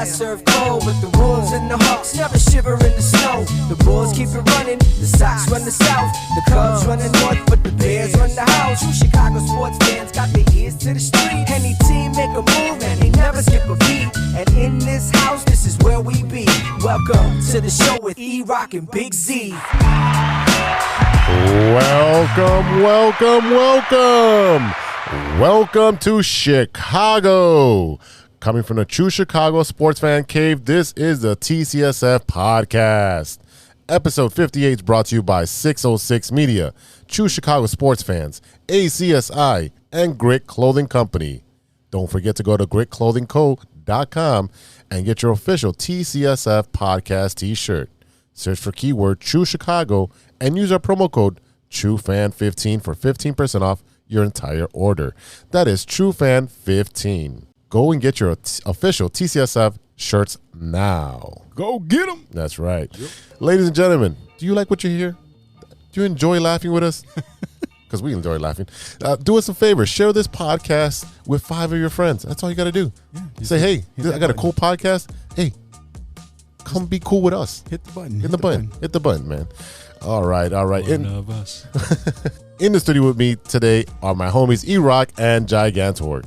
I serve cold with the Wolves and the Hawks, never shiver in the snow. The Bulls keep it running, the Sox run the South, the Cubs run the North, but the Bears run the house. True Chicago sports fans got their ears to the street. Any team make a move and they never skip a beat. And in this house, this is where we be. Welcome to the show with E-Rock and Big Z. Welcome to Chicago. Coming from the True Chicago Sports Fan Cave, this is the TCSF Podcast. Episode 58 is brought to you by 606 Media, True Chicago Sports Fans, ACSI, and Grit Clothing Company. Don't forget to go to gritclothingco.com and get your official TCSF Podcast t-shirt. Search for keyword True Chicago and use our promo code TrueFan15 for 15% off your entire order. That is TrueFan15. Go and get your official TCSF shirts now. Go get them. That's right. Yep. Ladies and gentlemen, do you like what you hear? Do you enjoy laughing with us? Because we enjoy laughing. Do us a favor. Share this podcast with 5 of your friends. That's all you got to do. Yeah, say, hey, I got a cool podcast. Hey, come be cool with us. Hit the button. Hit the button, man. All right. One of us. In the studio with me today are my homies E-Rock and Gigantor.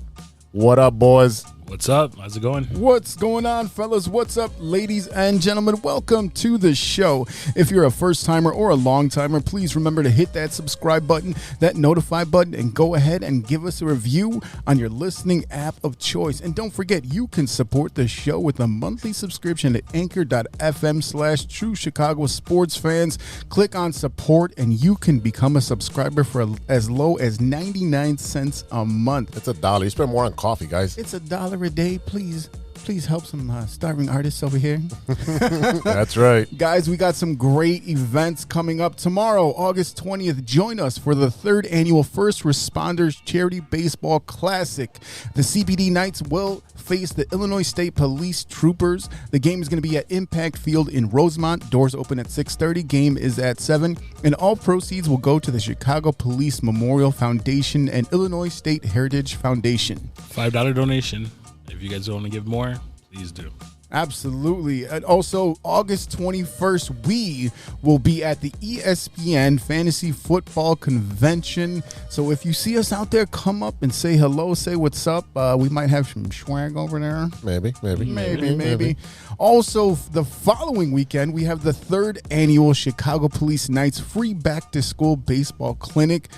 What up, boys? What's up? How's it going? What's going on, fellas? What's up, ladies and gentlemen? Welcome to the show. If you're a first-timer or a long-timer, please remember to hit that subscribe button, that notify button, and go ahead and give us a review on your listening app of choice. And don't forget, you can support the show with a monthly subscription at anchor.fm/True Chicago Sports Fans. Click on support, and you can become a subscriber for as low as 99 cents a month. It's $1. You spend more on coffee, guys. It's $1 a day. Please help some starving artists over here. That's right. Guys, we got some great events coming up tomorrow, August 20th. Join us for the 3rd annual First Responders Charity Baseball Classic. The CPD Knights will face the Illinois State Police Troopers. The game is going to be at Impact Field in Rosemont. Doors open at 6:30. Game is at 7. And all proceeds will go to the Chicago Police Memorial Foundation and Illinois State Heritage Foundation. $5 donation. If you guys want to give more, please do. Absolutely. And also, August 21st, we will be at the ESPN Fantasy Football Convention. So if you see us out there, come up and say hello, say what's up. We might have some swag over there. Maybe. Also, the following weekend, we have the 3rd annual Chicago Police Knights free back-to-school baseball clinic.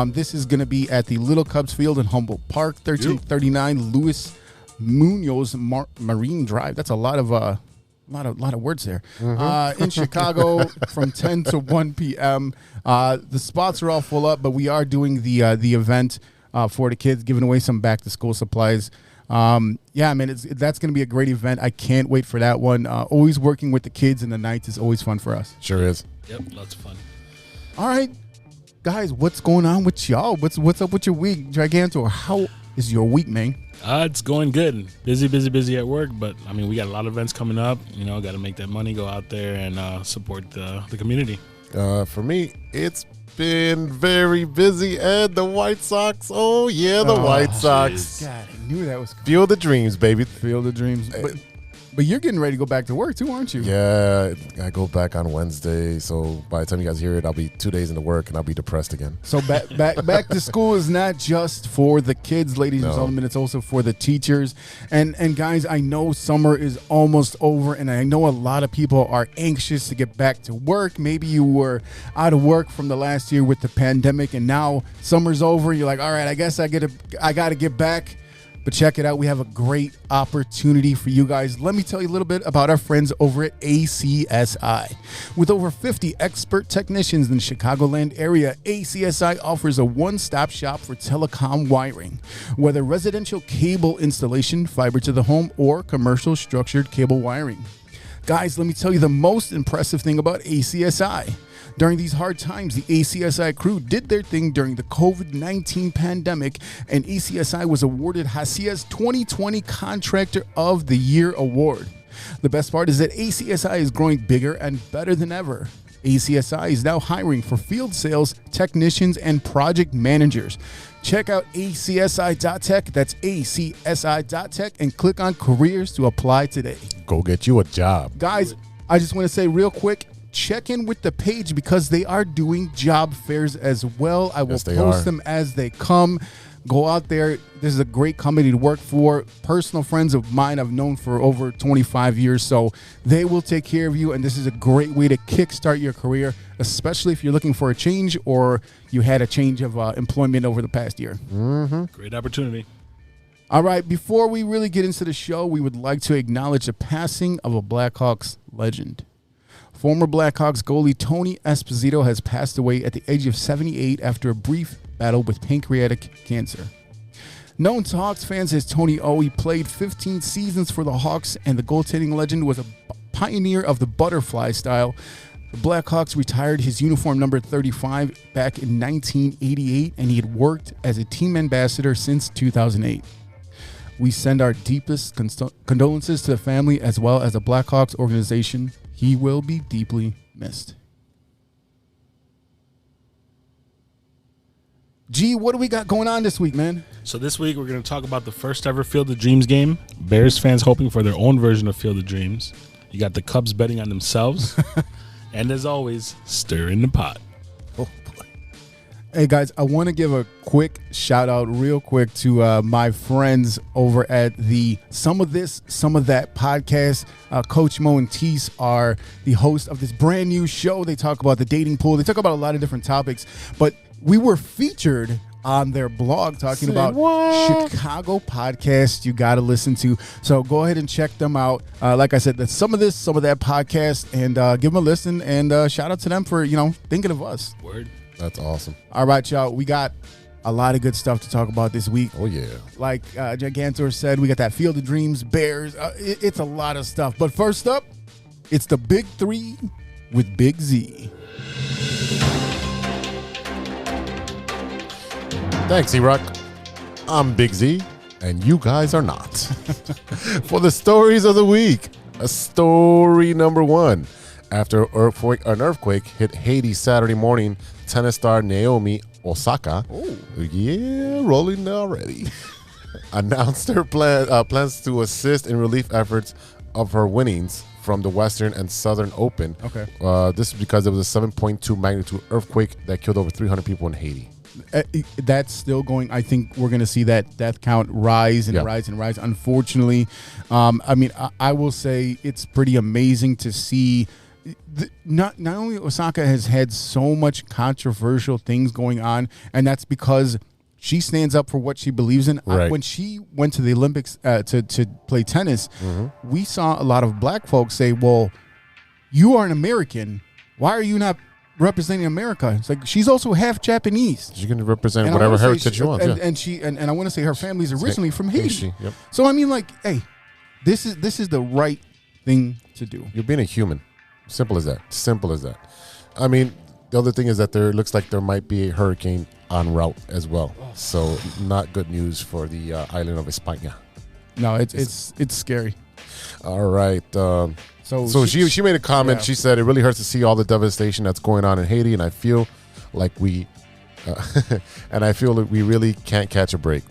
This is going to be at the Little Cubs Field in Humboldt Park, 1339 Louis Munoz Marine Drive. That's a lot of words there. In Chicago from 10 to 1 p.m. The spots are all full up, but we are doing the event for the kids, giving away some back to school supplies. Yeah, man, that's going to be a great event. I can't wait for that one. Always working with the kids and the Knights is always fun for us. Sure is. Yep, lots of fun. All right, guys, what's going on with y'all? What's up with your week, Gigantor? How is your week, man? It's going good. Busy at work, but I mean, we got a lot of events coming up. You know, got to make that money, go out there and support the community. For me, it's been very busy, and the WhiteSox. Oh yeah, the WhiteSox. God, I knew that was coming. Field of Dreams, baby. Field of Dreams. But you're getting ready to go back to work too, aren't you? Yeah, I go back on Wednesday. So by the time you guys hear it, I'll be 2 days into work and I'll be depressed again. So back to school is not just for the kids, ladies and gentlemen. It's also for the teachers. And guys, I know summer is almost over, and I know a lot of people are anxious to get back to work. Maybe you were out of work from the last year with the pandemic, and now summer's over. You're like, all right, I guess I got to get back. But check it out. We have a great opportunity for you guys. Let me tell you a little bit about our friends over at ACSI. With over 50 expert technicians in the Chicagoland area, ACSI offers a one-stop shop for telecom wiring. Whether residential cable installation, fiber to the home, or commercial structured cable wiring. Guys, let me tell you the most impressive thing about ACSI. During these hard times, the ACSI crew did their thing during the COVID-19 pandemic, and ACSI was awarded HACIA's 2020 Contractor of the Year award. The best part is that ACSI is growing bigger and better than ever. ACSI is now hiring for field sales technicians and project managers. Check out acsi.tech, that's acsi.tech, and click on careers to apply today. Go get you a job. Guys, I just want to say real quick, check in with the page because they are doing job fairs as well. I will Yes, they post are. them as they come. Go out there. This is a great company to work for. Personal friends of mine I've known for over 25 years, so they will take care of you, and this is a great way to kickstart your career, especially if you're looking for a change or you had a change of employment over the past year. Great opportunity. All right, before we really get into the show, we would like to acknowledge the passing of a Blackhawks legend. Former Blackhawks goalie Tony Esposito has passed away at the age of 78 after a brief battle with pancreatic cancer. Known to Hawks fans as Tony O, he played 15 seasons for the Hawks, and the goaltending legend was a pioneer of the butterfly style. The Blackhawks retired his uniform number 35 back in 1988, and he had worked as a team ambassador since 2008. We send our deepest condolences to the family as well as the Blackhawks organization. He will be deeply missed. G, what do we got going on this week, man? So this week we're going to talk about the first ever Field of Dreams game. Bears fans hoping for their own version of Field of Dreams. You got the Cubs betting on themselves. And as always, stir in the pot. Oh, boy. Hey, guys, I want to give a quick shout out real quick to my friends over at the Some of This, Some of That podcast. Coach Mo and Tease are the host of this brand new show. They talk about the dating pool. They talk about a lot of different topics, but we were featured on their blog talking about Chicago podcasts you got to listen to. So go ahead and check them out. Like I said, that's Some of This, Some of That podcast, and give them a listen, and shout out to them for, thinking of us. Word. That's awesome. All right, y'all. We got a lot of good stuff to talk about this week. Oh, yeah. Like Gigantor said, we got that Field of Dreams, Bears. It's a lot of stuff. But first up, it's the Big Three with Big Z. Thanks, E-Rock. I'm Big Z, and you guys are not. For the stories of the week, story number one. After an earthquake hit Haiti Saturday morning, tennis star Naomi Osaka, rolling already, announced her plans to assist in relief efforts of her winnings from the Western and Southern Open. Okay. This is because there was a 7.2 magnitude earthquake that killed over 300 people in Haiti. That's still going. I think we're going to see that death count rise and rise and rise. Unfortunately, I will say it's pretty amazing to see. Not only Osaka has had so much controversial things going on, and that's because she stands up for what she believes in. Right. When she went to the Olympics to play tennis, we saw a lot of black folks say, "Well, you are an American. Why are you not representing America?" It's like she's also half Japanese. She can represent whatever heritage you want. And I want to say her family's originally from Haiti. Yep. So I mean, like, hey, this is the right thing to do. You're being a human. Simple as that. Simple as that. I mean, the other thing is that there looks like there might be a hurricane en route as well. So not good news for the island of España. No, it's scary. All right. So she made a comment. Yeah. She said it really hurts to see all the devastation that's going on in Haiti, and I feel like we really can't catch a break.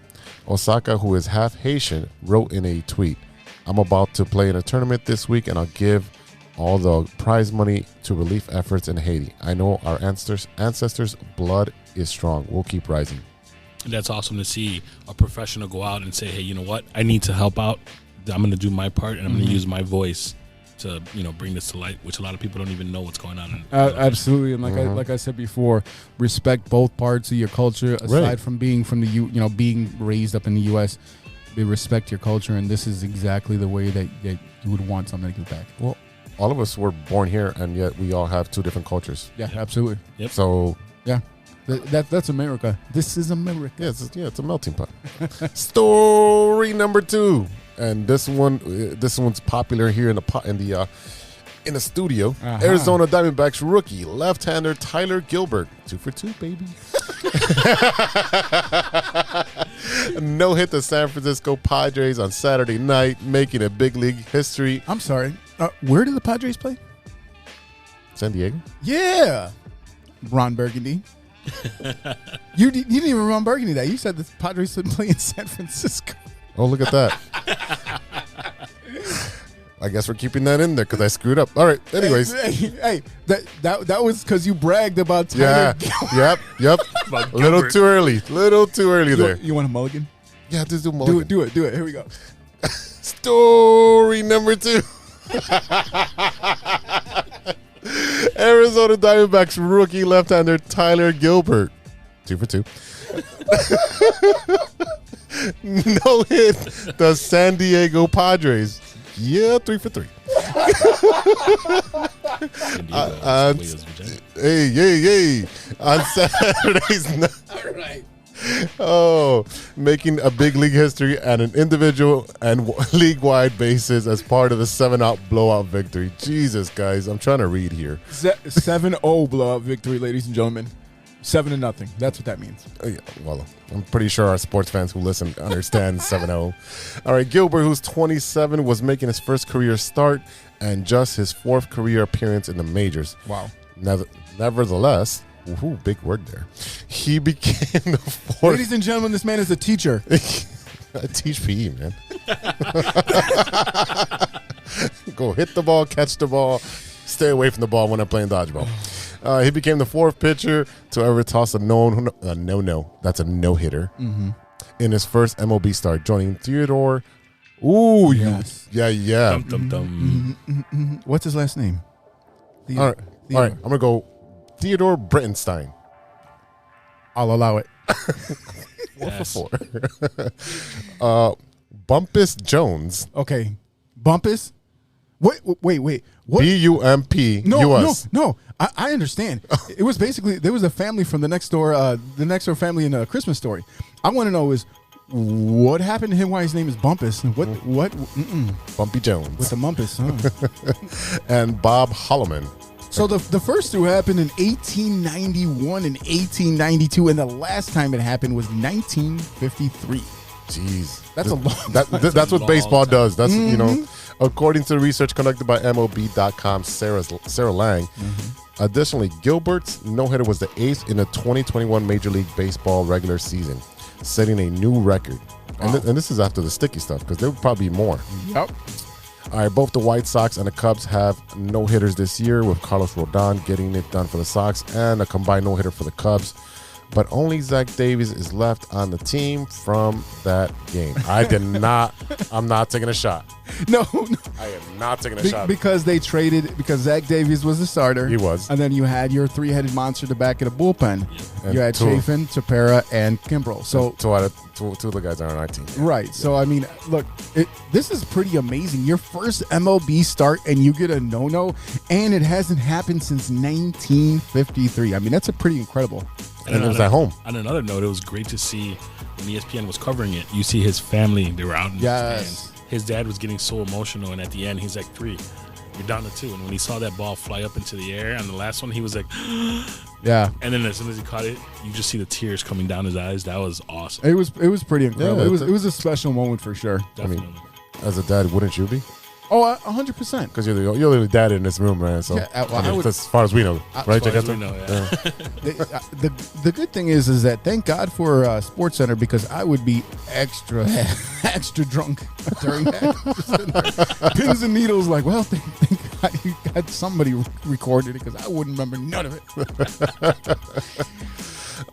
Osaka, who is half Haitian, wrote in a tweet, "I'm about to play in a tournament this week, and I'll give all the prize money to relief efforts in Haiti. I know our ancestors' blood is strong. We'll keep rising." And that's awesome to see a professional go out and say, hey, you know what? I need to help out. I'm going to do my part, and I'm going to use my voice to bring this to light, which a lot of people don't even know what's going on. Absolutely, and like I said before, respect both parts of your culture. Aside from being from the being raised up in the U.S., they respect your culture, and this is exactly the way that you would want something to give back. Well, all of us were born here, and yet we all have two different cultures. Yeah, absolutely. Yep. So yeah, that's America. This is America. Yeah, it's a melting pot. Story number two, and this one's popular here in the studio. Arizona Diamondbacks rookie left-hander Tyler Gilbert, 2 for 2, baby. No hit the San Francisco Padres on Saturday night, making a big league history. I'm sorry. Where do the Padres play? San Diego? Yeah. Ron Burgundy. You didn't even Ron Burgundy that. You said the Padres didn't play in San Francisco. Oh, look at that. I guess we're keeping that in there because I screwed up. All right. Anyways. Hey, that was because you bragged about Tyler Gilbert. Yep. A little too early. There. You want a mulligan? Yeah, just do mulligan. Do it. Here we go. Story number 2. Arizona Diamondbacks rookie left-hander Tyler Gilbert. 2 for 2. No hit the San Diego Padres. Yeah, 3 for 3. Hey. On Saturday's night. All right. Oh, making a big league history at an individual and league-wide basis as part of the 7-out blowout victory. Jesus, guys, I'm trying to read here. 7-0 blowout victory, ladies and gentlemen. 7-0. That's what that means. Oh, yeah, well, I'm pretty sure our sports fans who listen understand 7-0. All right, Gilbert, who's 27, was making his first career start and just his 4th career appearance in the majors. Wow. Nevertheless, ooh, big word there. He became the 4th. Ladies and gentlemen, this man is a teacher. I teach PE, man. Go hit the ball, catch the ball, stay away from the ball when I'm playing dodgeball. He became the 4th pitcher to ever toss a no-no. That's a no-hitter. Mm-hmm. In his first MLB start, joining Theodore. Ooh, yes. Yeah. What's his last name? All right. I'm going to go Theodore Brittenstein. I'll allow it. 4 for 4. Bumpus Jones. Okay. Bumpus? Wait. What? BUMPUS. No. I understand. It was basically, there was a family from the next door family in A Christmas Story. I want to know is what happened to him, why his name is Bumpus? What? Bumpy Jones. With the Mumpus, huh? And Bob Holloman. So the first two happened in 1891 and 1892, and the last time it happened was 1953. Jeez. That's a long That's what baseball does. That's, according to the research conducted by MLB.com's Sarah Lang. Additionally, Gilbert's no-hitter was the 8th in the 2021 Major League Baseball regular season, setting a new record. Wow. And this is after the sticky stuff, because there would probably be more. Yep. All right, both the White Sox and the Cubs have no-hitters this year, with Carlos Rodon getting it done for the Sox and a combined no-hitter for the Cubs. But only Zach Davies is left on the team from that game. I'm not taking a shot. No. I am not taking a shot. Because they traded, because Zach Davies was the starter. He was. And then you had your 3-headed monster to back of the bullpen. Yeah. You had Chafin, Tepera, and Kimbrel. So two of the guys are on our team. Right. So, I mean, look, this is pretty amazing. Your first MLB start and you get a no-no, and it hasn't happened since 1953. I mean, that's a pretty incredible. And it was at home. On another note, it was great to see when ESPN was covering it. You see his family; they were out in the stands. His dad was getting so emotional, and at the end, he's like, 3, you're down to 2. And when he saw that ball fly up into the air on the last one, he was like, yeah. And then as soon as he caught it, you just see the tears coming down his eyes. That was awesome. It was pretty incredible. Yeah, it was a special moment for sure. Definitely. I mean, as a dad, wouldn't you be? Oh, 100%. Because you're the only dad in this room, man. So as far as we know, right? As far as we know, yeah. The good thing is that thank God for Sports Center, because I would be extra drunk during that. Pins and needles, like, well, thank God you had somebody recorded it, because I wouldn't remember none of it.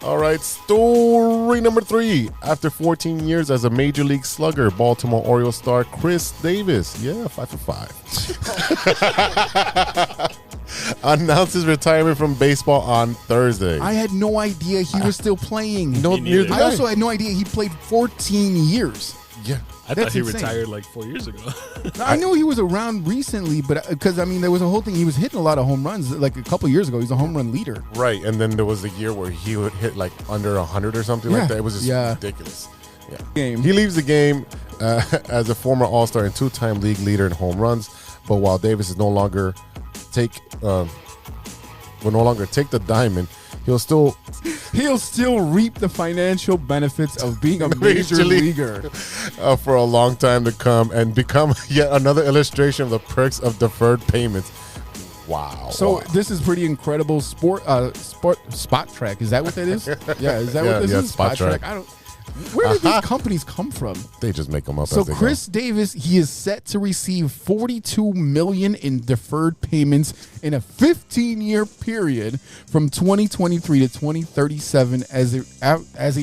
All right, story number 3. After 14 years as a Major League slugger, Baltimore Orioles star Chris Davis, 5 for 5, announced his retirement from baseball on Thursday. I had no idea he was still playing. I also had no idea he played 14 years. Yeah. I thought he retired like 4 years ago. I knew he was around recently, but because, I mean, there was a whole thing. He was hitting a lot of home runs. Like a couple years ago, he was a home run leader. Right, and then there was a year where he would hit like under 100 or something like that. It was just ridiculous. Yeah. He leaves the game as a former All-Star and 2-time league leader in home runs. But while Davis is no longer take the diamond, he'll still reap the financial benefits of being a major leaguer for a long time to come, and become yet another illustration of the perks of deferred payments. Wow. So wow. this is pretty incredible spot track. Is that what that is? Yeah, is that what this is? Spot track. I don't. Where did these companies come from? They just make them up. So as they Chris Davis, he is set to receive $42 million in deferred payments in a 15-year period from 2023 to 2037 as a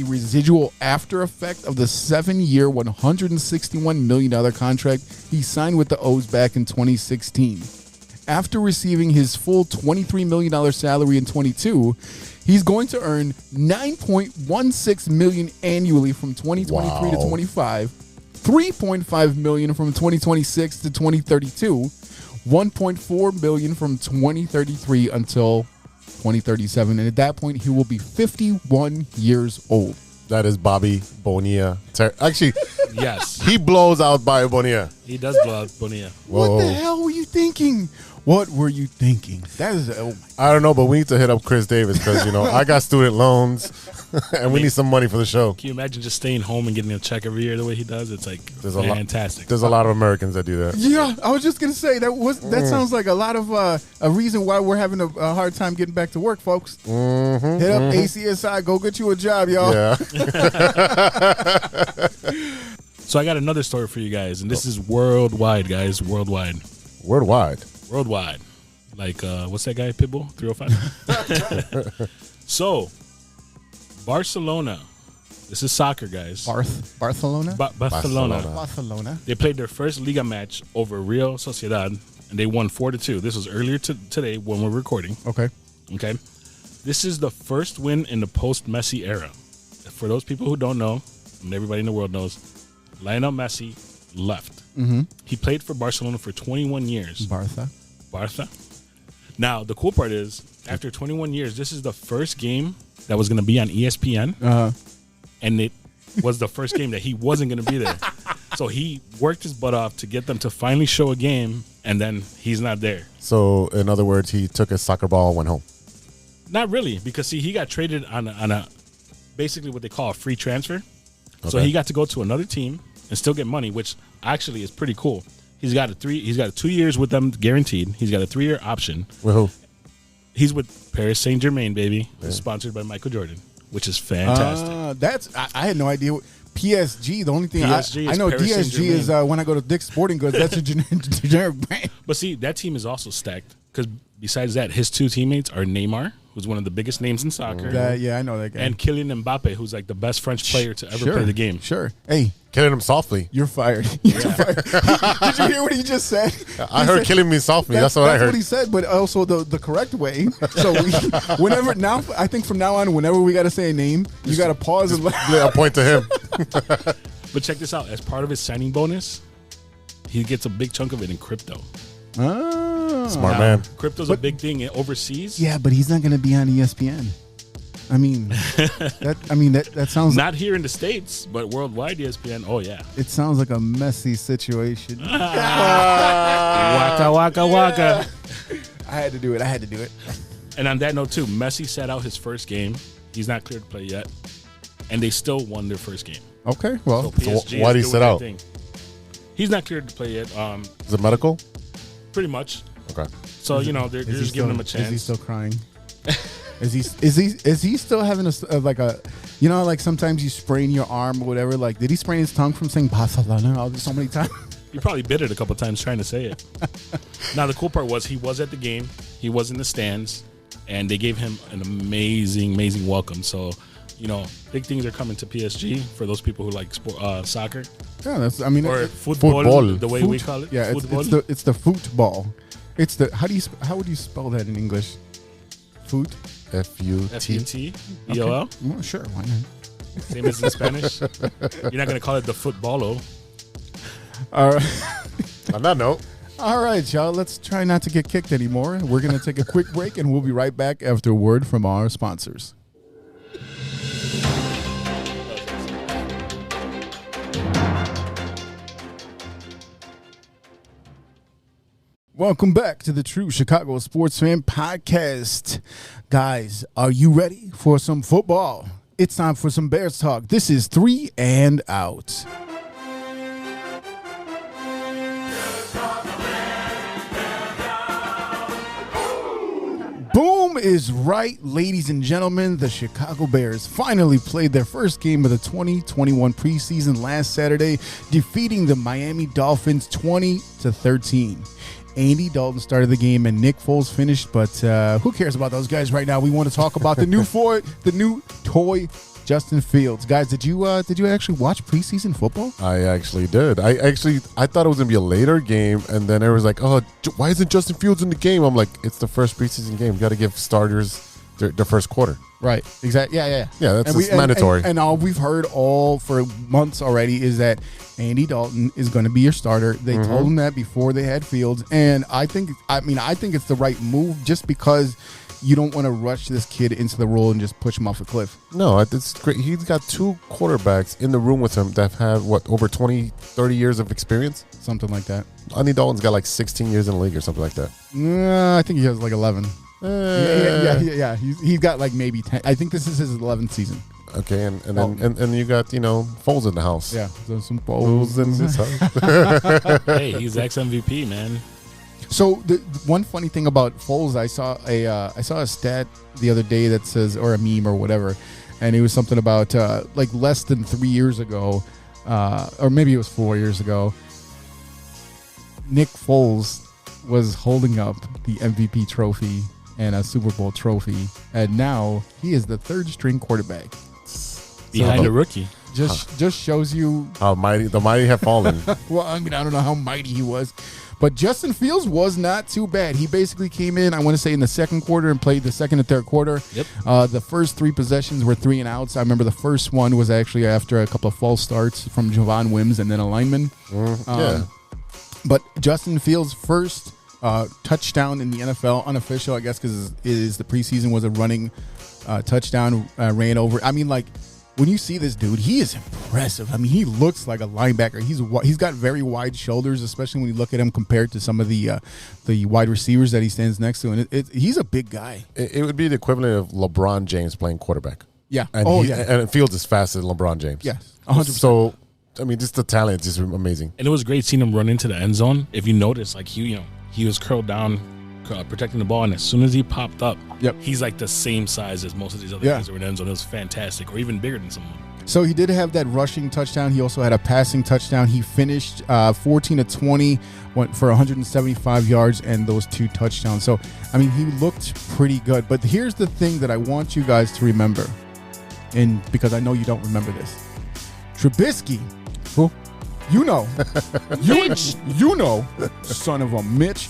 residual after effect of the 7-year, $161 million contract he signed with the O's back in 2016. After receiving his full $23 million salary in 22, he's going to earn $9.16 million annually from 2023 to 25, $3.5 million from 2026 to 2032, $1.4 million from 2033 until 2037, and at that point, he will be 51 years old. That is Bobby Bonilla. Actually, Yes. he blows out Bobby Bonilla. He does blow out Bonilla. Whoa. What the hell were you thinking? What were you thinking? That is I don't know, but we need to hit up Chris Davis because, I got student loans and we need some money for the show. Can you imagine just staying home and getting a check every year the way he does? It's like fantastic. There's a lot of Americans that do that. Yeah, I was just gonna say that sounds like a lot of a reason why we're having a hard time getting back to work, folks. Hit up ACSI, go get you a job, y'all. Yeah. So I got another story for you guys, and this is worldwide, guys. Worldwide. Worldwide. Like, what's that guy, Pitbull? 305? So, Barcelona. This is soccer, guys. Barcelona? Barcelona. They played their first Liga match over Real Sociedad, and they won 4-2. This was earlier today when we're recording. Okay. This is the first win in the post-Messi era. For those people who don't know, and everybody in the world knows, Lionel Messi left. He played for Barcelona for 21 years. Barca. Now, the cool part is, after 21 years, this is the first game that was going to be on ESPN, and it was the first game that he wasn't going to be there. So he worked his butt off to get them to finally show a game, and then he's not there. So, in other words, he took his soccer ball and went home. Not really, because, see, he got traded on a basically what they call a free transfer. So Okay. he got to go to another team and still get money, which actually is pretty cool. He's got 2 years with them guaranteed. He's got a 3-year option. With who? He's with Paris Saint-Germain, baby. Yeah. Sponsored by Michael Jordan, which is fantastic. I had no idea. PSG, the only thing PSG I know Paris DSG is when I go to Dick's Sporting Goods, that's a generic brand. But see, that team is also stacked because besides that, his two teammates are Neymar, who's one of the biggest names in soccer. Yeah, I know that guy. And Kylian Mbappe, who's like the best French player to ever play the game. Sure. Hey, Killing him softly. you're fired. You're fired. Did you hear what he just said? I heard killing me softly. That's what I heard. That's what he said, but also the correct way. So I think from now on, whenever we got to say a name, you got to pause and I'll point to him. But check this out. As part of his signing bonus, he gets a big chunk of it in crypto. Smart man. Crypto's a big thing overseas. Yeah, but he's not going to be on ESPN. I mean, that sounds not here in the States, but worldwide ESPN. Oh yeah, it sounds like a messy situation. Waka waka waka. I had to do it. And on that note too, Messi sat out his first game. He's not cleared to play yet, and they still won their first game. Okay, well, so PSG why did he sit out? He's not cleared to play yet. Is it medical? Pretty much. Okay. So they're just giving him a chance. Is he still crying? Is he still having a like sometimes you sprain your arm or whatever? Like, did he sprain his tongue from saying Barcelona so many times? He probably bit it a couple times trying to say it. Now the cool part was he was at the game, he was in the stands, and they gave him an amazing welcome. So, big things are coming to PSG for those people who like soccer. Yeah, or football, the way we call it. Yeah, it's the football. It's the how would you spell that in English? Foot. F-U-T-B-O-L? Okay. Well, sure, why not? Same as in Spanish. You're not gonna call it the footballo. All right. On that note. All right, y'all. Let's try not to get kicked anymore. We're gonna take a quick break, and we'll be right back after a word from our sponsors. Welcome back to the True Chicago Sports Fan Podcast. Guys, are you ready for some football? It's time for some Bears talk. This is 3 and Out. is right, ladies and gentlemen. The Chicago Bears finally played their first game of the 2021 preseason last Saturday, defeating the Miami Dolphins 20-13. Andy Dalton started the game and Nick Foles finished, but who cares about those guys right now? We want to talk about the new toy Justin Fields. Guys, did you actually watch preseason football? I actually did. I thought it was gonna be a later game, and then everyone's like, "Oh, why isn't Justin Fields in the game?" I'm like, "It's the first preseason game. You got to give starters their first quarter." Right. Exactly. Yeah. Yeah, that's mandatory. And all we've heard all for months already is that Andy Dalton is going to be your starter. They told him that before they had Fields, and I think it's the right move just because you don't want to rush this kid into the role and just push him off a cliff. No, it's great. He's got two quarterbacks in the room with him that have, over 20, 30 years of experience? Something like that. Andy Dalton's got like 16 years in the league or something like that. I think he has like 11. Yeah. He's got like maybe 10. I think this is his 11th season. Okay, and then you got Foles in the house. Yeah, there's some Foles in this house. Hey, he's ex-MVP, man. So the one funny thing about Foles, I saw a stat the other day that says, or a meme or whatever, and it was something about like less than 3 years ago, or maybe it was 4 years ago, Nick Foles was holding up the MVP trophy and a Super Bowl trophy, and now he is the third string quarterback behind a rookie. Just shows you how the mighty have fallen. Well, I mean, I don't know how mighty he was, but Justin Fields was not too bad. He basically came in, I want to say, in the second quarter and played the second and third quarter. Yep. The first three possessions were 3 and outs. I remember the first one was actually after a couple of false starts from Javon Wims and then a lineman. Yeah. But Justin Fields' first touchdown in the NFL, unofficial, I guess, because the preseason was a running touchdown, ran over. I mean, like, when you see this dude, he is impressive. I mean, he looks like a linebacker. He's got very wide shoulders, especially when you look at him compared to some of the wide receivers that he stands next to. And he's a big guy. It would be the equivalent of LeBron James playing quarterback. Yeah. And and Fields is faster than LeBron James. Yes, 100%. So, I mean, just the talent is just amazing. And it was great seeing him run into the end zone. If you notice, like he was curled down, protecting the ball, and as soon as he popped up, he's like the same size as most of these other guys that were in the end zone. It was fantastic, or even bigger than someone. So he did have that rushing touchdown. He also had a passing touchdown. He finished 14-20, went for 175 yards and those 2 touchdowns. So, I mean, he looked pretty good. But here's the thing that I want you guys to remember, and because I know you don't remember this. Trubisky, who? You know, son of a Mitch.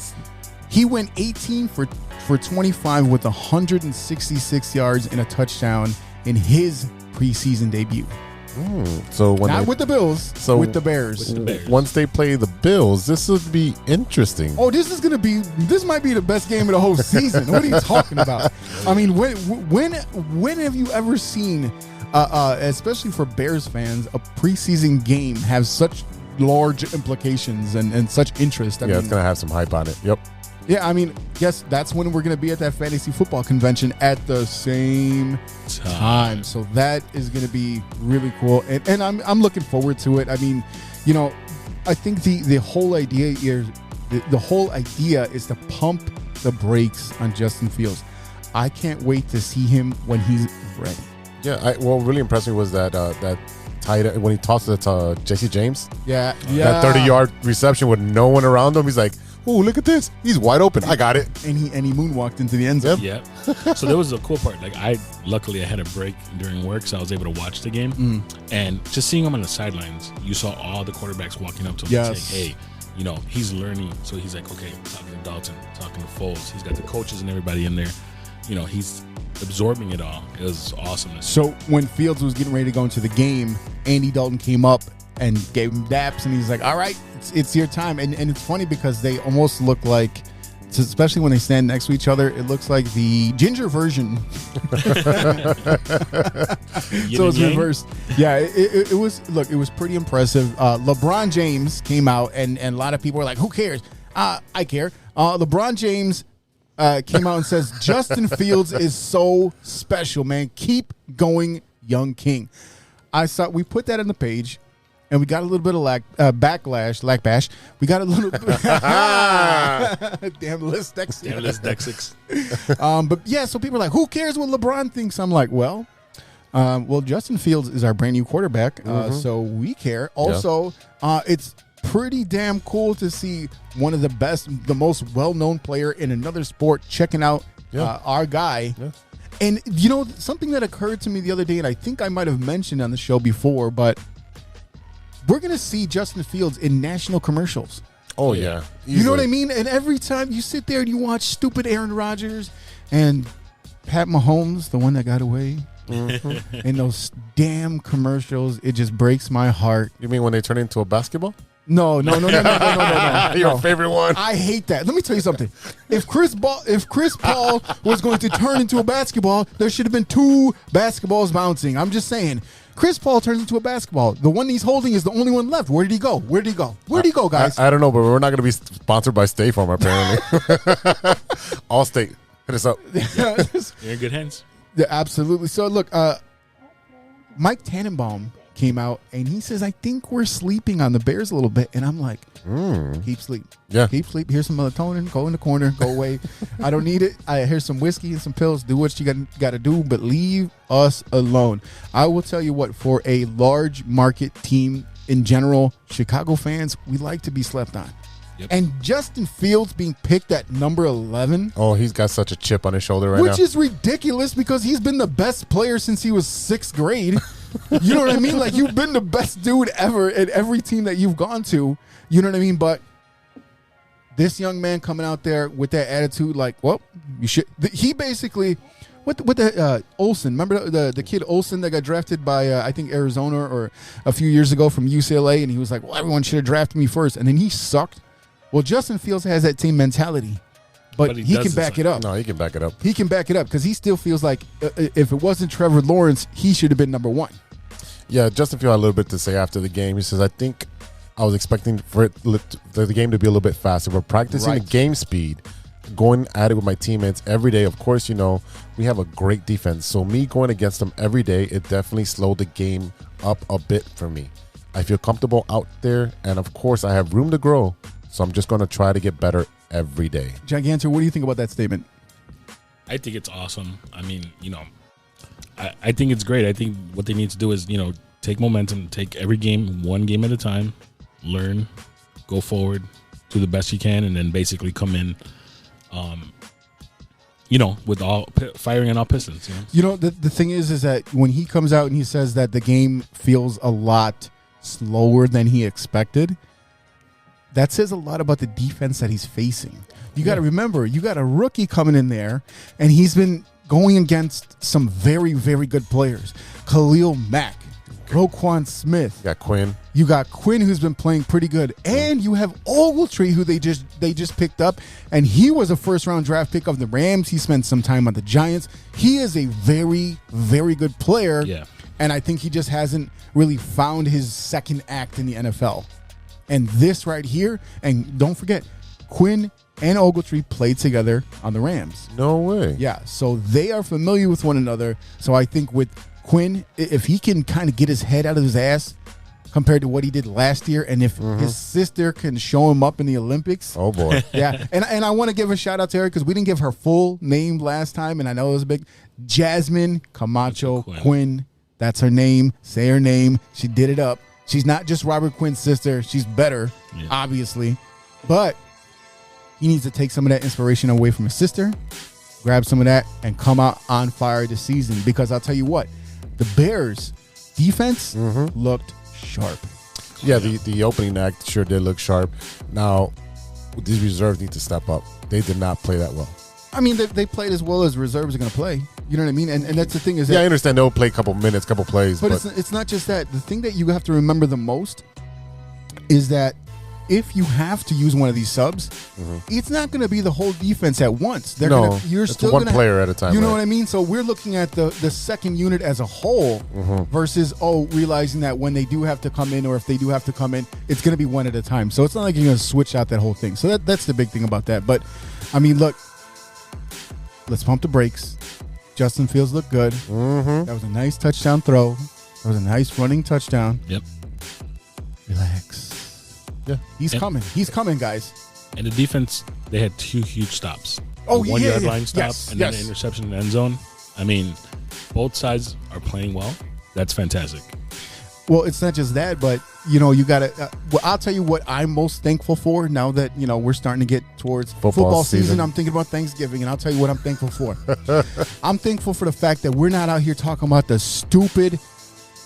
He went 18 for 25 with 166 yards and a touchdown in his preseason debut. So not with the Bills, with the Bears. Once they play the Bills, this would be interesting. Oh, this might be the best game of the whole season. What are you talking about? I mean, when have you ever seen, especially for Bears fans, a preseason game have such large implications and such interest? I mean, it's going to have some hype on it. Yep. Yeah, I mean, yes, that's when we're going to be at that fantasy football convention at the same time. So that is going to be really cool, and I'm looking forward to it. I mean, I think the whole idea here, the whole idea is to pump the brakes on Justin Fields. I can't wait to see him when he's ready. Yeah, what really impressed me was that tight end, when he tossed it to Jesse James. Yeah. That 30-yard reception with no one around him. He's like, "Oh, look at this! He's wide open. I got it." And he moonwalked into the end zone. Yep. So there was a cool part. Like luckily I had a break during work, so I was able to watch the game. And just seeing him on the sidelines, you saw all the quarterbacks walking up to him and saying, "Hey, he's learning." So he's like, "Okay, talking to Dalton, talking to Foles. He's got the coaches and everybody in there. He's absorbing it all." It was awesome. So when Fields was getting ready to go into the game, Andy Dalton came up and gave him daps, and he's like, "All right, it's your time." And it's funny because they almost look like, especially when they stand next to each other, it looks like the ginger version. So it's reversed. Yeah, it was. Look, it was pretty impressive. LeBron James came out, and a lot of people were like, "Who cares?" I care. LeBron James came out and says, "Justin Fields is so special, man. Keep going, young king." We put that on the page. and we got a little bit of backbash. We got a little bit. Damn dyslexic. But yeah, so people are like, who cares what LeBron thinks? I'm like, well, Justin Fields is our brand new quarterback, so we care. Also, it's pretty damn cool to see one of the most well-known player in another sport checking out our guy. Yeah. And, something that occurred to me the other day, and I think I might have mentioned on the show before, but we're going to see Justin Fields in national commercials. Oh, yeah. Easily. You know what I mean? And every time you sit there and you watch stupid Aaron Rodgers and Pat Mahomes, the one that got away, in those damn commercials, it just breaks my heart. You mean when they turn into a basketball? No. Your favorite one? I hate that. Let me tell you something. If Chris Paul was going to turn into a basketball, there should have been 2 basketballs bouncing. I'm just saying. Chris Paul turns into a basketball. The one he's holding is the only one left. Where did he go? Where did he go, guys? I don't know, but we're not going to be sponsored by State Farm, apparently. Allstate. Hit us up. You're in good hands. Yeah, absolutely. So, look, Mike Tannenbaum came out and he says, I think we're sleeping on the Bears a little bit. And I'm like, keep sleep. Yeah. Keep sleep. Here's some melatonin. Go in the corner. Go away. I don't need it. Here's some whiskey and some pills. Do what you got to do, but leave us alone. I will tell you what, for a large market team in general, Chicago fans, we like to be slept on. Yep. And Justin Fields being picked at number 11. Oh, he's got such a chip on his shoulder right now. Which is ridiculous because he's been the best player since he was 6th grade. You know what I mean? Like, you've been the best dude ever at every team that you've gone to. You know what I mean? But this young man coming out there with that attitude, like, well, you should. He basically, what the Olsen? Remember the kid Olsen that got drafted by I think Arizona or a few years ago from UCLA, and he was like, well, everyone should have drafted me first, and then he sucked. Well, Justin Fields has that same mentality. But he can back it up. No, he can back it up. He can back it up because he still feels like if it wasn't Trevor Lawrence, he should have been number 1. Yeah, Justin Fields had a little bit to say after the game. He says, I think I was expecting for the game to be a little bit faster. We're practicing the game speed, going at it with my teammates every day. Of course, we have a great defense. So me going against them every day, it definitely slowed the game up a bit for me. I feel comfortable out there. And, of course, I have room to grow. So I'm just going to try to get better every day. Gigantor, what do you think about that statement? I think it's awesome. I mean, I think it's great. I think what they need to do is, take momentum, take every game, one game at a time, learn, go forward, do the best you can, and then basically come in, with all firing on all pistons. The thing is that when he comes out and he says that the game feels a lot slower than he expected, that says a lot about the defense that he's facing. You got to remember, you got a rookie coming in there, and he's been going against some very, very good players. Khalil Mack, Roquan Smith. You got Quinn, who's been playing pretty good. And you have Ogletree, who they just picked up, and he was a first-round draft pick of the Rams. He spent some time on the Giants. He is a very, very good player. Yeah. And I think he just hasn't really found his second act in the NFL. And this right here, and don't forget, Quinn and Ogletree played together on the Rams. No way. Yeah, so they are familiar with one another. So I think with Quinn, if he can kind of get his head out of his ass compared to what he did last year, and if his sister can show him up in the Olympics. Oh, boy. Yeah, and I want to give a shout-out to her because we didn't give her full name last time, and I know it was a big. Jasmine Camacho Quinn. That's her name. Say her name. She did it up. She's not just Robert Quinn's sister. She's better, obviously. But he needs to take some of that inspiration away from his sister, grab some of that, and come out on fire this season. Because I'll tell you what, the Bears' defense looked sharp. Yeah, the opening act sure did look sharp. Now, these reserves need to step up. They did not play that well. I mean, they played as well as reserves are going to play. You know what I mean? And that's the thing is that... Yeah, I understand they'll play a couple minutes, couple plays. But it's not just that. The thing that you have to remember the most is that if you have to use one of these subs, it's not going to be the whole defense at once. You're still one player at a time. You know what I mean? So we're looking at the second unit as a whole versus, realizing that when they do have to come in, or if they do have to come in, it's going to be one at a time. So it's not like you're going to switch out that whole thing. So that's the big thing about that. But, I mean, look, let's pump the brakes. Justin Fields looked good. That was a nice touchdown throw. That was a nice running touchdown. Yep. Yeah. He's coming. He's coming, guys. And the defense, they had 2 huge stops. Oh, a 1 yard yeah. line stop and then an interception in the end zone. I mean, both sides are playing well. That's fantastic. Well, it's not just that, but, you got to well, I'll tell you what I'm most thankful for now that, we're starting to get towards football season. I'm thinking about Thanksgiving, and I'll tell you what I'm thankful for. I'm thankful for the fact that we're not out here talking about the stupid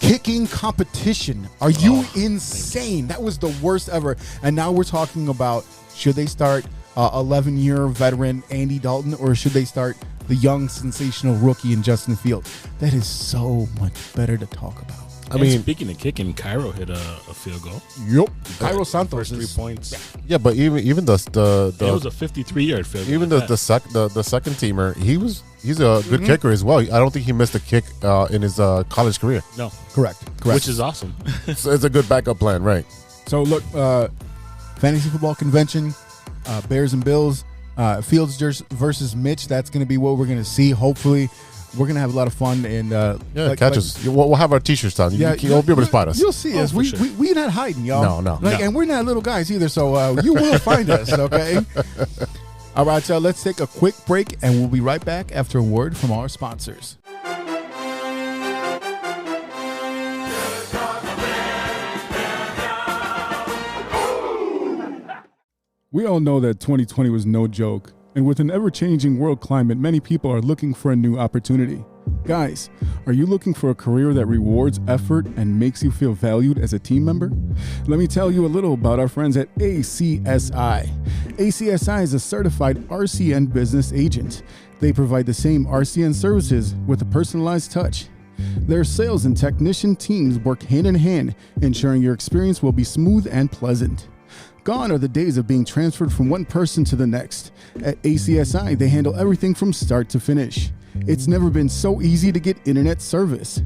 kicking competition. Are you insane? That was the worst ever. And now we're talking about, should they start 11-year veteran Andy Dalton, or should they start the young sensational rookie in Justin Fields? That is so much better to talk about. I mean, speaking of kicking, Cairo hit a field goal. Yep, Cairo Santos First 3 points. Yeah, but even it was a 53-yard field goal. Even the second teamer, he's a good kicker as well. I don't think he missed a kick in his college career. No, correct, which is awesome. So it's a good backup plan, right? So look, fantasy football convention, Bears and Bills, Fields versus Mitch. That's going to be what we're going to see. Hopefully, we're going to have a lot of fun. And catch us. We'll have our t-shirts on. You'll be able to spot us. You'll see us. We're not hiding, y'all. No. And we're not little guys either, so you will find us, okay? All right, y'all, let's take a quick break, and we'll be right back after a word from our sponsors. We all know that 2020 was no joke, and with an ever-changing world climate, many people are looking for a new opportunity. Guys, are you looking for a career that rewards effort and makes you feel valued as a team member? Let me tell you a little about our friends at ACSI. ACSI is a certified RCN business agent. They provide the same RCN services with a personalized touch. Their sales and technician teams work hand in hand, ensuring your experience will be smooth and pleasant. Gone are the days of being transferred from one person to the next. At ACSI, they handle everything from start to finish. It's never been so easy to get internet service.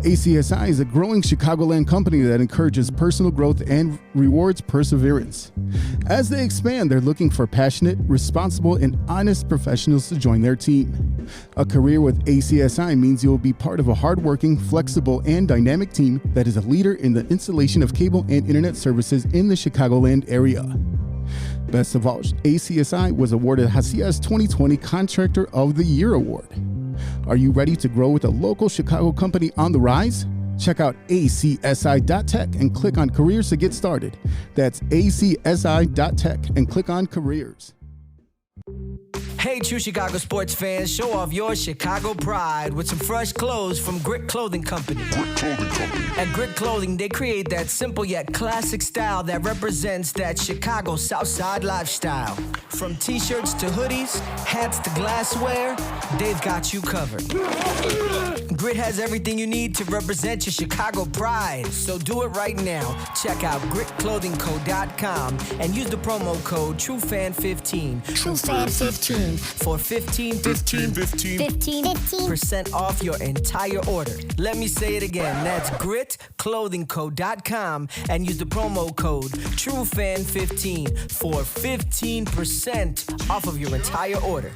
ACSI is a growing Chicagoland company that encourages personal growth and rewards perseverance. As they expand, they're looking for passionate, responsible, and honest professionals to join their team. A career with ACSI means you will be part of a hardworking, flexible, and dynamic team that is a leader in the installation of cable and internet services in the Chicagoland area. Best of all, ACSI was awarded Hacias 2020 Contractor of the Year Award. Are you ready to grow with a local Chicago company on the rise? Check out acsi.tech and click on careers to get started. That's acsi.tech and click on careers. Hey, true Chicago sports fans, show off your Chicago pride with some fresh clothes from Grit Clothing Company. At Grit Clothing, they create that simple yet classic style that represents that Chicago Southside lifestyle. From t-shirts to hoodies, hats to glassware, they've got you covered. Grit has everything you need to represent your Chicago pride. So do it right now. Check out gritclothingco.com and use the promo code TrueFan15. TrueFan15. For 15% off your entire order. Let me say it again. That's gritclothingco.com and use the promo code TrueFan15 for 15% off of your entire order.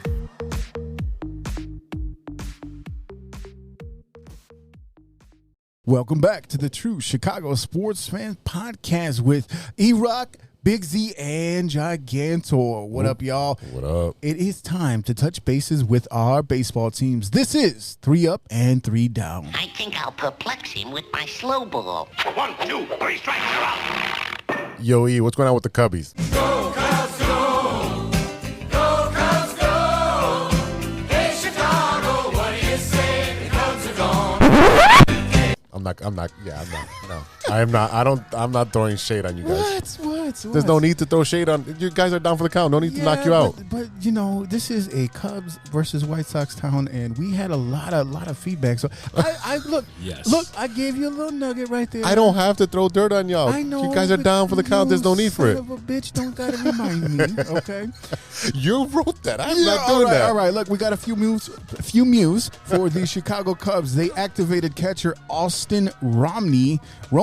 Welcome back to the True Chicago Sports Fan Podcast with E-Rock, Big Z, and Gigantor. What up, y'all? What up? It is time to touch bases with our baseball teams. This is 3 Up and 3 Down. I think I'll perplex him with my slow ball. 1, 2, 3 strikes, you're out. Yo, E, what's going on with the Cubbies? Go, Cubs, go! Go, Cubs, go! Hey, Chicago, what do you say? The Cubs are gone. I'm not throwing shade on you guys. What? There's no need to throw shade on. You guys are down for the count. No need to knock you out. But this is a Cubs versus White Sox town, and we had a lot of feedback. So I look, Yes. look, I gave you a little nugget right there. I don't have to throw dirt on y'all. I know. You guys are but down for the count. There's no need for it. Son of a bitch, don't gotta remind me, okay? You wrote that. I'm not doing that. All right, look, we got a few news for the Chicago Cubs. They activated catcher Austin Romine.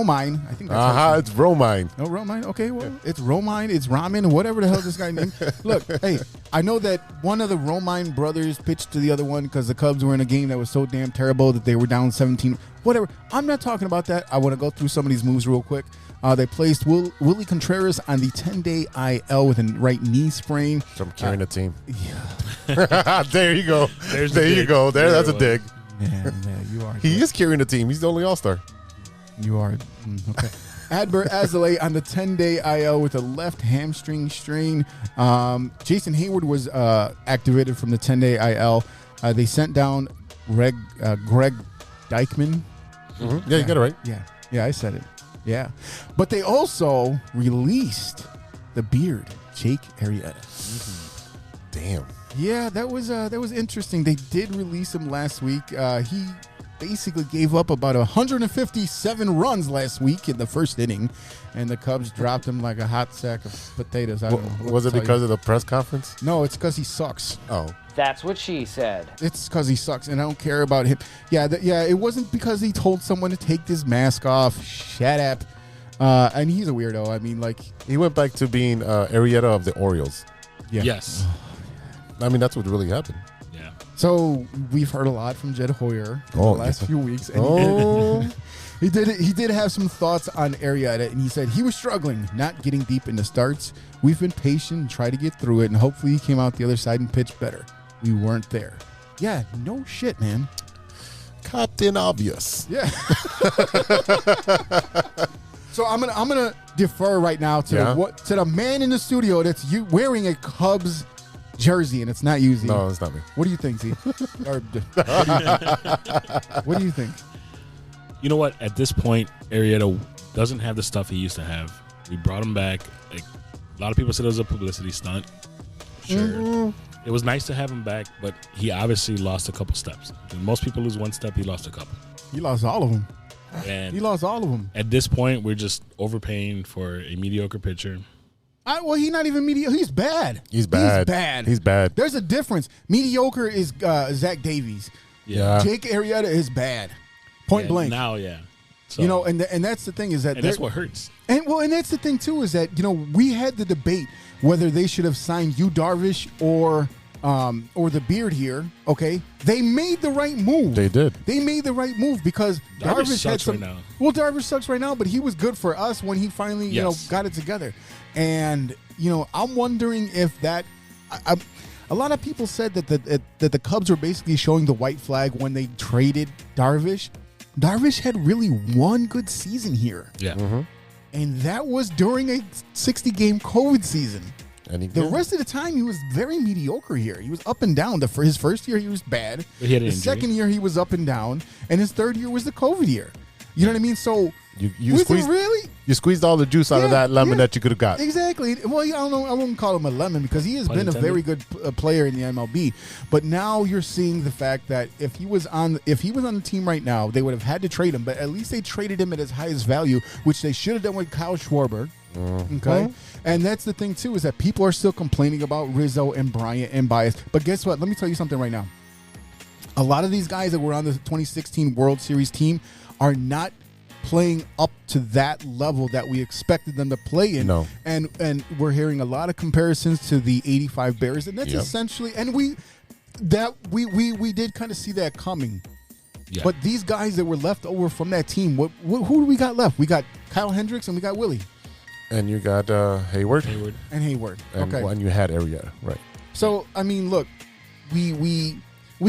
I think that's how It's Romine. No, Romine? Okay, well, it's Romine, it's Ramen, whatever the hell this guy named. Look, hey, I know that one of the Romine brothers pitched to the other one because the Cubs were in a game that was so damn terrible that they were down 17. Whatever. I'm not talking about that. I want to go through some of these moves real quick. They placed Willie Contreras on the 10-day IL with a right knee sprain. From carrying the team. Yeah. There you go. There you go. That's a dig. Yeah, you are. He is carrying the team. He's the only All-Star. You are. Okay. Adbert Azalea on the 10-day IL with a left hamstring strain. Jason Hayward was activated from the 10-day IL. They sent down Greg Dykman. Mm-hmm. Yeah, you got it right. Yeah, I said it. Yeah. But they also released the Beard, Jake Arrieta. Mm-hmm. Damn. Yeah, that was interesting. They did release him last week. He basically gave up about 157 runs last week in the first inning, and the Cubs dropped him like a hot sack of potatoes. I don't know what was to it tell because you. of the press conference? No, it's because he sucks. Oh. That's what she said. It's because he sucks, and I don't care about him. Yeah, it wasn't because he told someone to take his mask off. Shut up. And he's a weirdo. I mean, like... He went back to being Arrieta of the Orioles. Yeah. Yes. I mean, that's what really happened. Yeah. So we've heard a lot from Jed Hoyer in the last few weeks. And he did have some thoughts on Arrieta, and he said he was struggling, not getting deep into starts. We've been patient and tried to get through it, and hopefully he came out the other side and pitched better. We weren't there. Yeah, no shit, man. Captain Obvious. Yeah. So I'm gonna defer right now to the man in the studio that's wearing a Cubs jersey, and it's not you, Z. No, it's not me. What do you think, Z? What do you think? You know what? At this point, Arrieta doesn't have the stuff he used to have. We brought him back. Like, a lot of people said it was a publicity stunt. Sure. Mm-hmm. It was nice to have him back, but he obviously lost a couple steps. When most people lose one step, he lost a couple. He lost all of them. And he lost all of them. At this point, we're just overpaying for a mediocre pitcher. Well, he's not even mediocre. He's bad. He's bad. He's bad. There's a difference. Mediocre is Zach Davies. Yeah. Jake Arrieta is bad. Point blank. Now, yeah. So, you know, and that's the thing is that that's what hurts. And that's the thing too is that, you know, we had the debate whether they should have signed Yu Darvish or the Beard here. Okay, they made the right move. They did. They made the right move because Darvish had sucks some. right now. Well, Darvish sucks right now, but he was good for us when he finally got it together. And you know, I'm wondering if that. A lot of people said that the Cubs were basically showing the white flag when they traded Darvish. Darvish had really one good season here. Yeah. Mm-hmm. And that was during a 60-game COVID season. And the rest of the time, he was very mediocre here. He was up and down. For his first year, he was bad. But he had an His injury. second year, he was up and down. And his third year was the COVID year. You know what I mean? So, you squeezed all the juice out of that lemon that you could have got. Exactly. Well, I don't know. I wouldn't call him a lemon because he has been a very good player in the MLB. But now you're seeing the fact that if he was on the team right now, they would have had to trade him. But at least they traded him at his highest value, which they should have done with Kyle Schwarber. Okay, and that's the thing too is that people are still complaining about Rizzo and Bryant and Bias. But guess what? Let me tell you something right now. A lot of these guys that were on the 2016 World Series team are not playing up to that level that we expected them to play in. No. And we're hearing a lot of comparisons to the 85 Bears, and that's essentially, and we did kind of see that coming. Yeah. But these guys that were left over from that team, who do we got left? We got Kyle Hendricks and we got Willie. And you got Hayward. And Hayward. And, okay. And you had Arrieta, right. So, I mean, look, we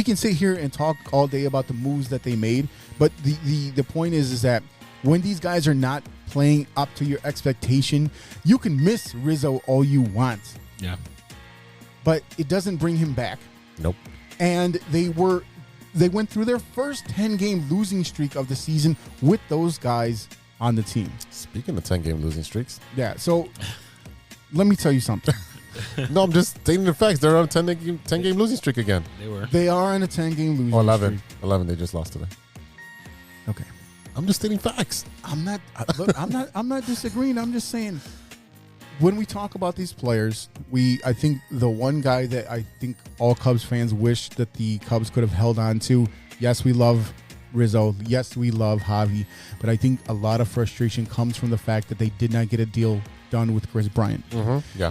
can sit here and talk all day about the moves that they made, but the point is that when these guys are not playing up to your expectation, you can miss Rizzo all you want. Yeah. But it doesn't bring him back. Nope. And they went through their first 10-game losing streak of the season with those guys on the team. Speaking of 10-game losing streaks. Yeah, so let me tell you something. No, I'm just stating the facts. They're on a 10-game losing streak again. They are on a 10-game losing or 11. streak. 11, they just lost today. Okay. I'm just stating facts. I'm not disagreeing. I'm just saying when we talk about these players, I think the one guy that I think all Cubs fans wish that the Cubs could have held on to, yes, we love Rizzo. Yes, we love Javi. But I think a lot of frustration comes from the fact that they did not get a deal done with Chris Bryant. Mm-hmm. Yeah.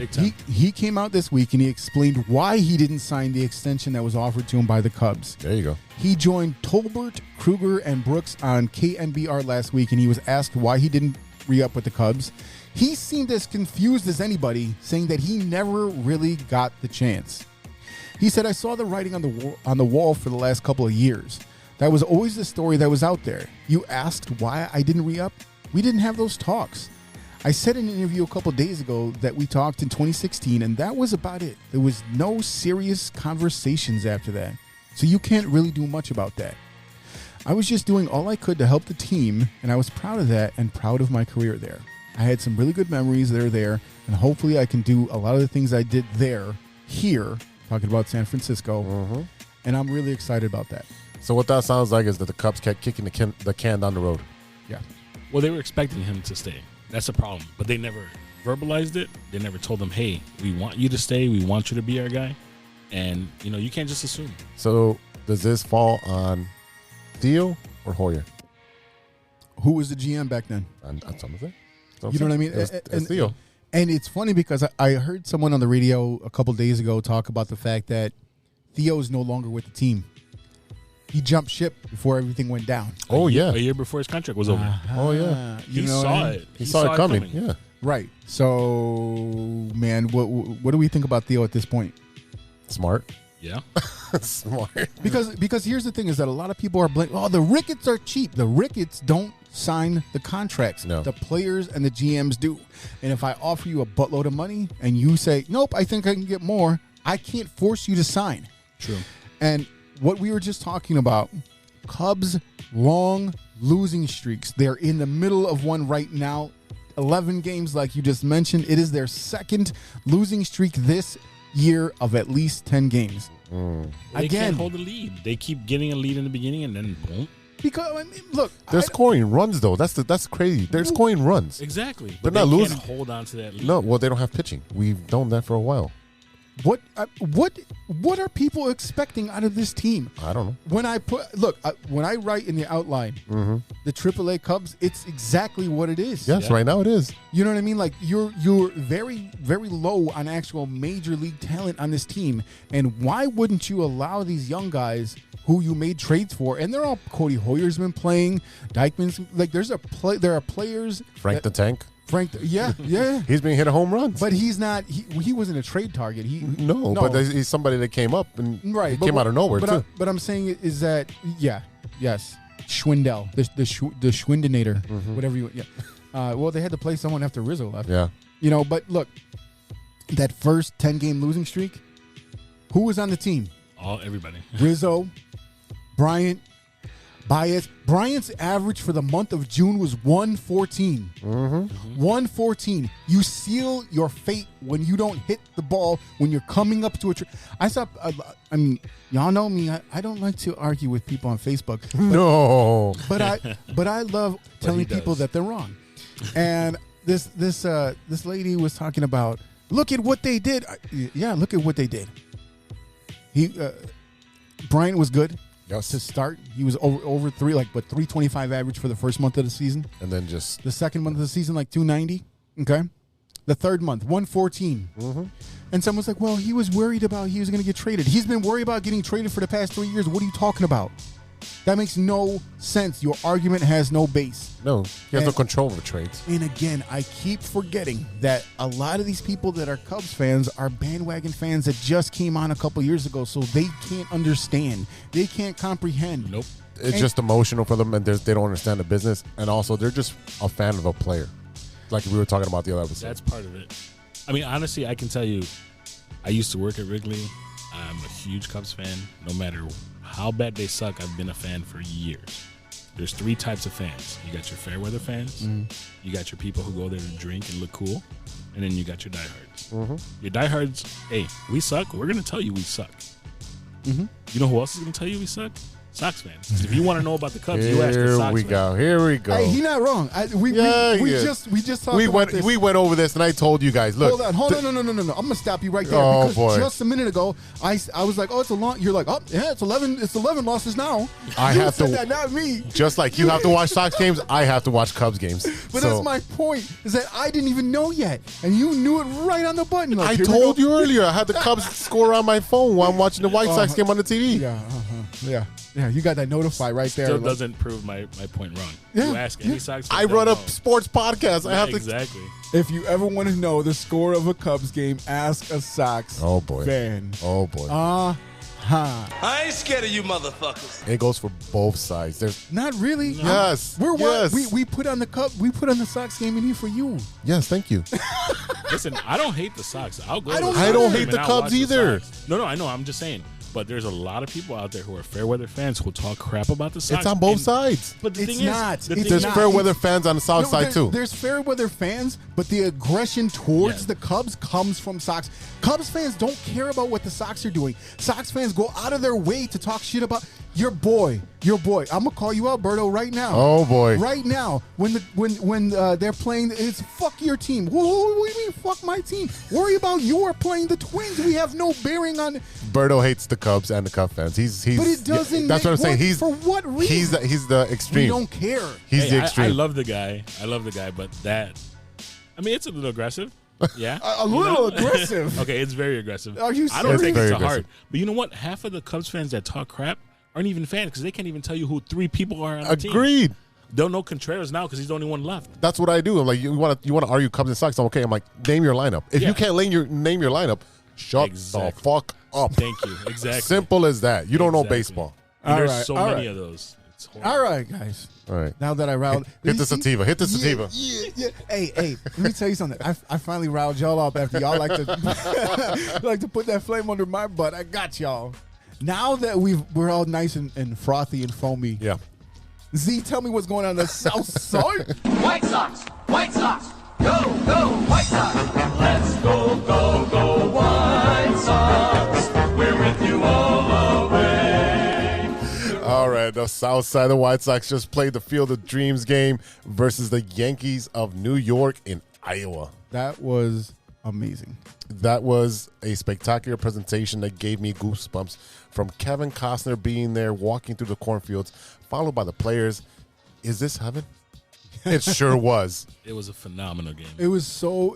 He came out this week and he explained why he didn't sign the extension that was offered to him by the Cubs. There you go. He joined Tolbert, Kruger, and Brooks on KNBR last week, and he was asked why he didn't re-up with the Cubs. He seemed as confused as anybody, saying that he never really got the chance. He said, I saw the writing on the wall for the last couple of years. That was always the story that was out there. You asked why I didn't re-up? We didn't have those talks. I said in an interview a couple days ago that we talked in 2016, and that was about it. There was no serious conversations after that. So you can't really do much about that. I was just doing all I could to help the team, and I was proud of that and proud of my career there. I had some really good memories that are there, and hopefully I can do a lot of the things I did here, talking about San Francisco, and I'm really excited about that. So what that sounds like is that the Cubs kept kicking the can down the road. Yeah. Well, they were expecting him to stay. That's the problem. But they never verbalized it. They never told him, hey, we want you to stay. We want you to be our guy. And, you can't just assume. So does this fall on Theo or Hoyer? Who was the GM back then? On some of it. You know what I mean? It's Theo. And it's funny because I heard someone on the radio a couple days ago talk about the fact that Theo is no longer with the team. He jumped ship before everything went down. Oh, yeah. A year before his contract was over. Oh, yeah. He saw it. He saw it coming. Yeah. Right. So, man, what do we think about Theo at this point? Smart. Yeah. Smart. Because here's the thing is that a lot of people are blaming, the Ricketts are cheap. The Ricketts don't sign the contracts. No. The players and the GMs do. And if I offer you a buttload of money and you say, nope, I think I can get more, I can't force you to sign. True. And what we were just talking about, Cubs' long losing streaks. They're in the middle of one right now. 11 games, like you just mentioned. It is their second losing streak this year of at least 10 games. They can't hold the lead. They keep getting a lead in the beginning and then boom. Because look, they're scoring runs though. That's crazy. They're scoring runs. Exactly. They're But not they losing. can't hold on to that lead. No, well, they don't have pitching. We've known that for a while. What are people expecting out of this team? I don't know. When I write in the outline the AAA Cubs, it's exactly what it is. Yes, right now it is. You know what I mean? Like you're very, very low on actual major league talent on this team. And why wouldn't you allow these young guys who you made trades for? And they're all Cody Hoyer's been playing, Dykman's like there are players. Frank the Tank. Yeah. He's been hitting home runs. But he's not. He wasn't a trade target. No, but he's somebody that came up and he came out of nowhere too. But I'm saying is that yes, Schwindel, the Schwindinator, whatever you. Yeah. Well, they had to play someone after Rizzo left. Yeah. But look, that first 10-game losing streak, who was on the team? Everybody. Rizzo, Bryant, Baez. Bryant's average for the month of June was 114. 114. You seal your fate when you don't hit the ball when you're coming up to a. I mean, y'all know me. I don't like to argue with people on Facebook. No. But I love telling people that they're wrong. And this lady was talking about, look at what they did. Yeah, look at what they did. Bryant was good. Yes. To start, he was over 325 average for the first month of the season. And then just the second month of the season, like 290. Okay. The third month, 114. And someone's like, well, he was worried about he was going to get traded. He's been worried about getting traded for the past 3 years. What are you talking about? That makes no sense. Your argument has no base. No, he has no control over trades. And again, I keep forgetting that a lot of these people that are Cubs fans are bandwagon fans that just came on a couple years ago, so they can't understand. They can't comprehend. Nope. It's just emotional for them, and they don't understand the business. And also, they're just a fan of a player. Like we were talking about the other episode. That's part of it. I mean, honestly, I can tell you, I used to work at Wrigley. I'm a huge Cubs fan. No matter how bad they suck, I've been a fan for years. There's three types of fans. You got your fair weather fans. You got your people who go there to drink and look cool. And then you got your diehards. Your diehards, hey, we suck. We're going to tell you we suck. You know who else is going to tell you we suck? Sox fans. 'Cause if you want to know about the Cubs, you ask the Sox fan. Here we go. Hey, he's not wrong. We just talked about this. We went over this, and I told you guys. Look, hold on. No. I'm gonna stop you right there Oh, because boy. just a minute ago, I was like, oh, it's a long. You're like, oh, yeah, it's 11. It's 11 losses now. I You have said to- that, not me. just like you have to watch Sox games, I have to watch Cubs games. But So, that's my point. Is that I didn't even know yet, and you knew it right on the button. Like, I here we told go. you earlier. I had the Cubs score on my phone while I'm watching the White Sox game on the TV. Yeah. Yeah, you got that notify right there. Still doesn't prove my point wrong. Yeah, You ask any Sox fan, I run they'll a know. sports podcast. I have to. Exactly. If you ever want to know the score of a Cubs game, ask a Sox Oh boy. fan. Oh boy. I ain't scared of you motherfuckers. It goes for both sides. There's Not really. Yes, We're yes. we put on the Sox game in here for you. yes. Thank you. Listen, I don't hate the Sox. I'll go. I to don't the I Sox don't game hate and the I'll Cubs watch the either. Sox. No, I know. I'm just saying. But there's a lot of people out there who are fair weather fans who talk crap about the Sox. It's on both And- sides. But the It's thing not. is, the It's thing There's not. fair weather fans on the South No, side there- too. There's fair weather fans, but the aggression towards Yeah. the Cubs comes from Sox. Cubs fans don't care about what the Sox are doing. Sox fans go out of their way to talk shit about your boy. I'm gonna call you out, Berto, right now. Oh, boy. Right now, when they're playing, it's fuck your team. What do you mean fuck my team? Worry about you're playing the Twins. We have no bearing on. Berto hates the Cubs and the Cub fans. He's. But it doesn't That's what I'm make- saying. for what reason? He's the extreme. We don't care. He's Hey, the extreme. I love the guy. But that, I mean, it's a little aggressive. Yeah, A little aggressive. Okay, it's very aggressive. Are you I don't serious? take Very it to aggressive. heart. But you know what? Half of the Cubs fans that talk crap aren't even fans because they can't even tell you who 3 people are on the team. Agreed. They'll know Contreras now because he's the only one left. That's what I do. I'm like, you want to argue Cubs and Sox? I'm okay. I'm like, name your lineup. If Yeah. you can't name your lineup, shut Exactly. the fuck up. Thank you. Exactly. Simple as that. You don't know Exactly. baseball. And there's All right, so all many right. of those. It's horrible. All right, guys. All right. Now that I riled, Hit the sativa. Hit the sativa. Yeah. Hey, let me tell you something. I finally riled y'all up after y'all like to like to put that flame under my butt. I got y'all. Now that we're all nice and frothy and foamy. Yeah. Z, tell me what's going on the south side. White Sox, White Sox, go, go, White Sox. Let's go, go, go, White Sox. We're with you all the way. All right. The South Side of the White Sox just played the Field of Dreams game versus the Yankees of New York in Iowa. That was amazing. That was a spectacular presentation that gave me goosebumps, from Kevin Costner being there walking through the cornfields, followed by the players. Is this heaven? It sure was. It was a phenomenal game. It was so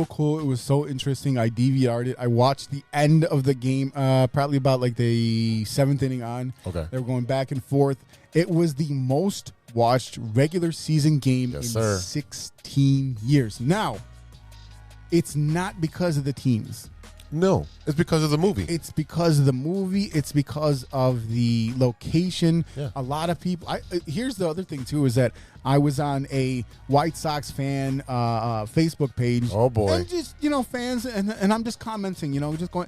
cool. It was so interesting. I DVR'd it. I watched the end of the game, probably about like the 7th inning on. Okay. They were going back and forth. It was the most watched regular season game Yes, in sir. 16 years. Now, it's not because of the teams. No, it's because of the movie. It's because of the movie. It's because of the location. Yeah. A lot of people. Here's the other thing too: is that I was on a White Sox fan Facebook page. Oh, boy. And just fans, and I'm just commenting. Just going.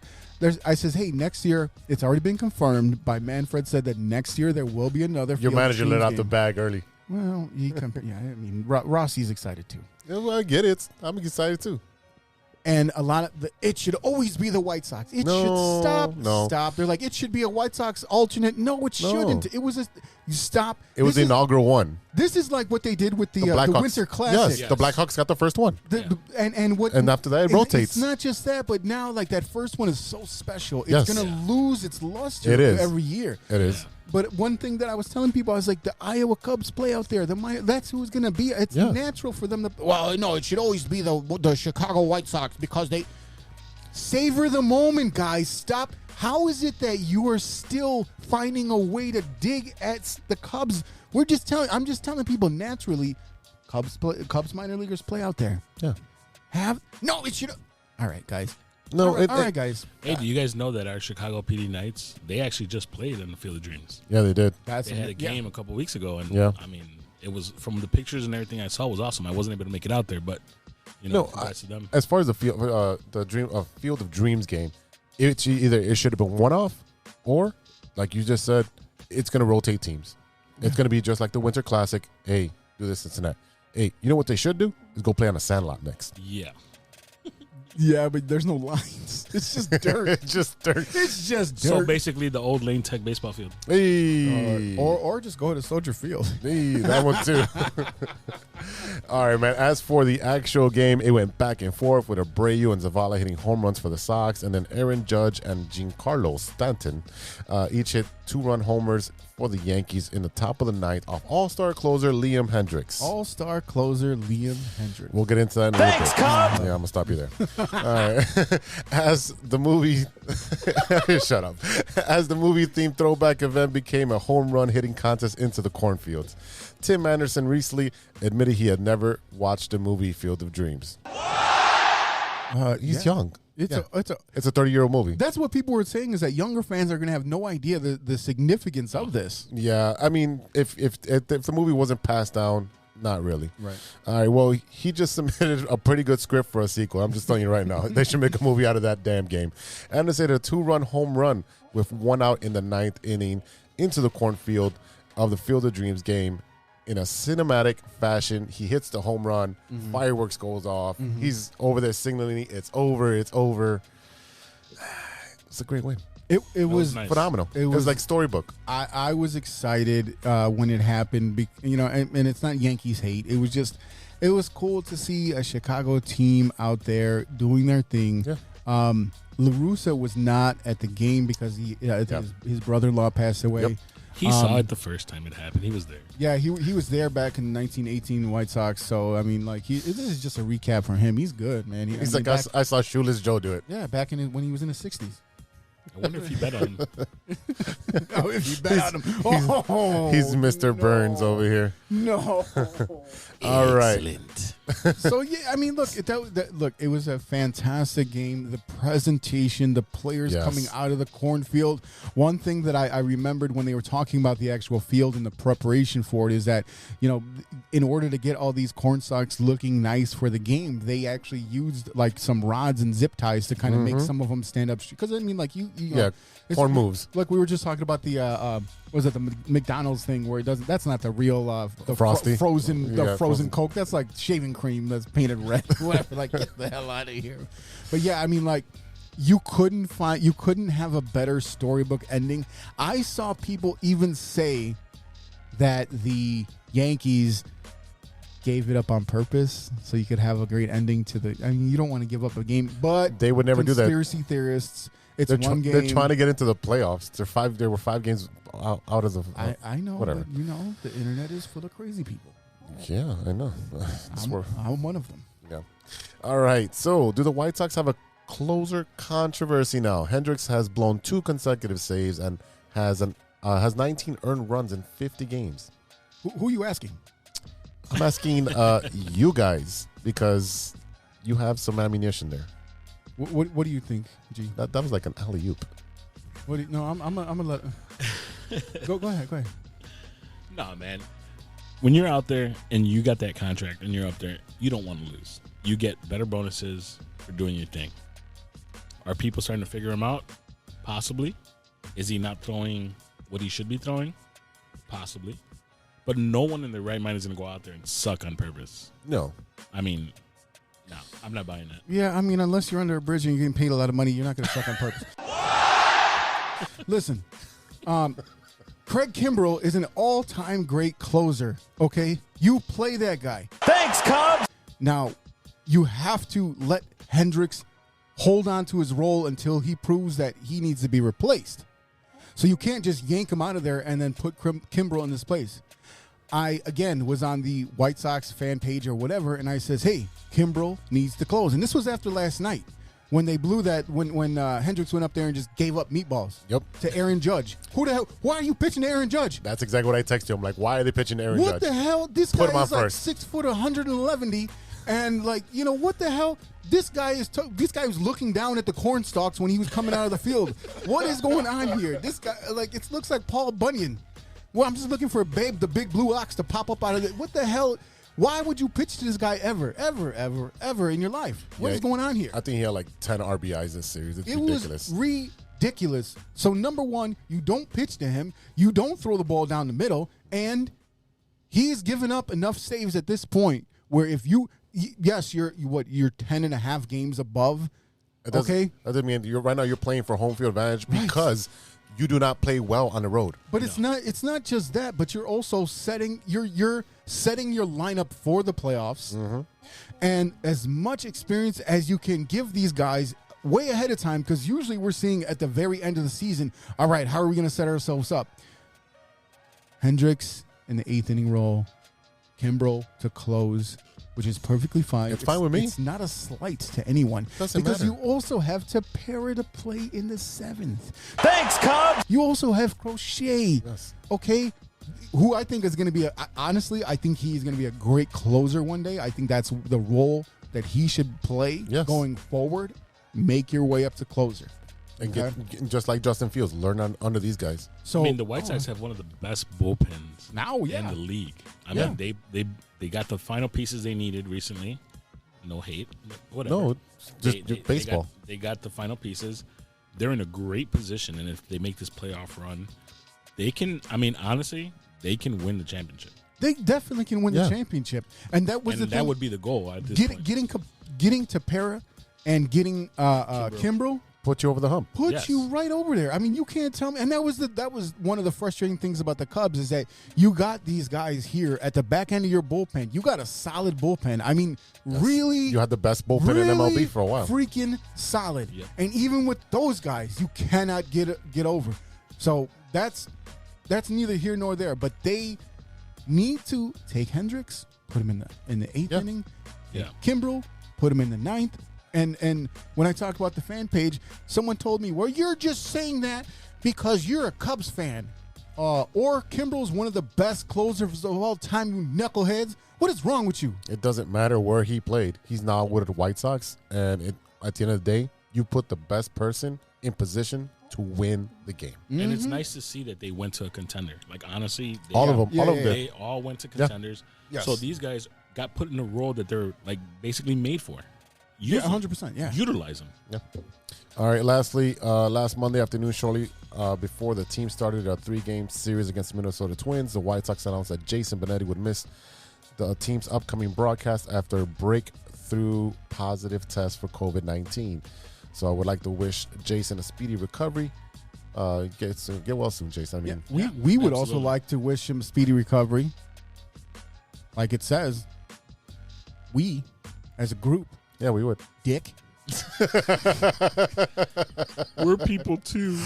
I says, hey, next year it's already been confirmed by Manfred. Said that next year there will be another. Your Field of manager let Dreams out the game. bag early. Well, yeah. I mean, Rossi's excited too. Yeah, well, I get it. I'm excited too. And a lot of it should always be the White Sox. It No, should no. stop. They're like, it should be a White Sox alternate. No, it shouldn't. It was you stop. It was the inaugural one. This is like what they did with the Blackhawks. Winter Classic. Yes, the Blackhawks got the first one. And after that, it rotates. It's not just that, but now like that first one is so special. It's Yes. gonna lose its luster It is. every year. It is. But one thing that I was telling people, I was like, the Iowa Cubs play out there. That's who it's going to be. It's Yeah. natural for them to. Well, no, it should always be the Chicago White Sox because they savor the moment, guys. Stop. How is it that you are still finding a way to dig at the Cubs? I'm just telling people naturally, Cubs minor leaguers play out there. Yeah. It should. All right, guys. No, all right, guys. Hey, do you guys know that our Chicago PD Knights, they actually just played in the Field of Dreams? Yeah, they did. That's They had a game a couple weeks ago, and Yeah. I mean, it was from the pictures and everything I saw was awesome. I wasn't able to make it out there, but congrats to them. As far as the Field of Dreams game, it should have been one off, or like you just said, it's going to rotate teams. It's going to be just like the Winter Classic. Hey, do this, Cincinnati. Hey, you know what they should do is go play on a sandlot next. Yeah. Yeah, but there's no lines. It's just dirt. It's just dirt. It's just dirt. So basically, the old Lane Tech baseball field. Hey, Or just go to Soldier Field. hey, that one too. All right, man. As for the actual game, it went back and forth with Abreu and Zavala hitting home runs for the Sox, and then Aaron Judge and Giancarlo Stanton each hit 2-run homers for the Yankees in the top of the ninth off All-Star closer Liam Hendricks. All-star closer Liam Hendricks. We'll get into that in a little bit. Yeah, I'm going to stop you there. All right. As the movie Shut up. As the movie-themed throwback event became a home run hitting contest into the cornfields, Tim Anderson recently admitted he had never watched the movie Field of Dreams. He's young. It's a It's a 30-year-old movie. That's what people were saying, is that younger fans are going to have no idea the significance of this. Yeah, I mean, if the movie wasn't passed down, not really. Right. All right, well, he just submitted a pretty good script for a sequel. I'm just telling you right now. They should make a movie out of that damn game. Anderson hit a 2-run home run with 1 out in the 9th inning into the cornfield of the Field of Dreams game. In a cinematic fashion, he hits the home run. Fireworks goes off. He's over there signaling, it's over, it's over. It's a great win. It was nice. Phenomenal. It was like storybook. I was excited when it happened, and it's not Yankees hate. It was cool to see a Chicago team out there doing their thing. Yeah. La Russa was not at the game because his brother-in-law passed away. Yep. He saw it the first time it happened. He was there. Yeah, he was there back in 1918 White Sox. So I mean, like, this is just a recap for him. He's good, man. He's like, I saw Shoeless Joe do it. yeah, back when he was in his 60s. I wonder if he bet on him. Oh, if you bet on him, oh, He's Mr. Burns over here. no. All right. Excellent. So yeah, I mean, look, it was a fantastic game. The presentation, the players Yes. coming out of the cornfield. One thing that I remembered when they were talking about the actual field and the preparation for it is that, in order to get all these corn stalks looking nice for the game, they actually used like some rods and zip ties to kind of make some of them stand up. Because I mean, like you know, it's- corn moves. Like we were just talking about the was it the McDonald's thing where it doesn't? That's not the real the Frosty? frozen Yeah, frozen Coke. That's like shaving cream that's painted red. Whatever. Like, get the hell out of here. But yeah, I mean, like, you couldn't have a better storybook ending. I saw people even say that the Yankees gave it up on purpose so you could have a great ending to the. I mean, you don't want to give up a game, but They would never do that. Conspiracy theorists. It's They're, one game. they're trying to get into the playoffs. There were 5 games out of the. I know, Whatever. but the internet is full of crazy people. Yeah, I know. That's where- I'm one of them. yeah. All right. So, do the White Sox have a closer controversy now? Hendricks has blown 2 consecutive saves and has 19 earned runs in 50 games. Who are you asking? I'm asking you guys because you have some ammunition there. What do you think, G? That was like an alley-oop. What do you, no, I'm gonna let. Go ahead. Nah, man. When you're out there and you got that contract and you're up there, you don't want to lose. You get better bonuses for doing your thing. Are people starting to figure him out? Possibly. Is he not throwing what he should be throwing? Possibly. But no one in their right mind is going to go out there and suck on purpose. No. I mean, no, I'm not buying that. Yeah, I mean, unless you're under a bridge and you're getting paid a lot of money, you're not gonna suck on purpose. Listen, Craig Kimbrell is an all-time great closer. Okay, you play that guy. Thanks, Cubs. Now, you have to let Hendricks hold on to his role until he proves that he needs to be replaced. So you can't just yank him out of there and then put Kimbrell in his place. I, again, was on the White Sox fan page or whatever, and I says, hey, Kimbrell needs to close. And this was after last night when they blew that, when Hendricks went up there and just gave up meatballs to Aaron Judge. Who the hell? Why are you pitching to Aaron Judge? That's exactly what I texted you. I'm like, why are they pitching Aaron Judge? What the hell? This Put him guy on is like first. 6 foot, 111, and like, what the hell? This guy was looking down at the corn stalks when he was coming out of the field. What is going on here? This guy, like, it looks like Paul Bunyan. Well, I'm just looking for Babe, the big blue ox, to pop up out of it. What the hell? Why would you pitch to this guy ever in your life? What is going on here? I think he had like 10 RBIs this series. It's It ridiculous. was ridiculous. So, number one, you don't pitch to him. You don't throw the ball down the middle. And he's given up enough saves at this point where if you, yes, you're 10 and a half games above. Okay. That doesn't mean right now you're playing for home field advantage because you do not play well on the road. But it's not just that, but you're also setting you're setting your lineup for the playoffs. And as much experience as you can give these guys way ahead of time, because usually we're seeing at the very end of the season, all right, how are we going to set ourselves up? Hendricks in the 8th inning role, Kimbrel to close, which is perfectly fine. It's fine with me. It's not a slight to anyone. Doesn't because matter. you also have Tapera to play in the 7th. Thanks, Cubs. You also have Crochet. Yes. Okay? Who I think is going to be, honestly, I think he's going to be a great closer one day. I think that's the role that he should play going forward. Make your way up to closer. And get, just like Justin Fields, learn under these guys. So I mean, the White Sox have one of the best bullpens now, in the league. I mean, they got the final pieces they needed recently. No hate, but whatever. No, just baseball. They got the final pieces. They're in a great position, and if they make this playoff run, they can. I mean, honestly, they can win the championship. They definitely can win the championship, and that was that would be the goal. At this point. Getting Tapera and getting Kimbrel. Put you over the hump. Put you right over there. I mean, you can't tell me. And that was one of the frustrating things about the Cubs is that you got these guys here at the back end of your bullpen. You got a solid bullpen. I mean, really. You had the best bullpen in MLB for a while. Freaking solid. Yep. And even with those guys, you cannot get over. So that's neither here nor there. But they need to take Hendricks, put him in the 8th inning. Yeah. Kimbrel, put him in the 9th. And when I talk about the fan page, someone told me, well, you're just saying that because you're a Cubs fan. Or Kimbrel's one of the best closers of all time, you knuckleheads. What is wrong with you? It doesn't matter where he played. He's now with the White Sox. And at the end of the day, you put the best person in position to win the game. And it's nice to see that they went to a contender. Like, honestly, all of them did. They all went to contenders. Yes. So these guys got put in a role that they're like basically made for. Yeah, 100%. Yeah. Utilize them. Yeah. All right. Lastly, last Monday afternoon, shortly before the team started a 3-game series against Minnesota Twins, the White Sox announced that Jason Benetti would miss the team's upcoming broadcast after a breakthrough positive test for COVID-19. So I would like to wish Jason a speedy recovery. Get well soon, Jason. I mean, we would also like to wish him a speedy recovery. Like it says, we as a group. Yeah, we would. Dick. We're people too.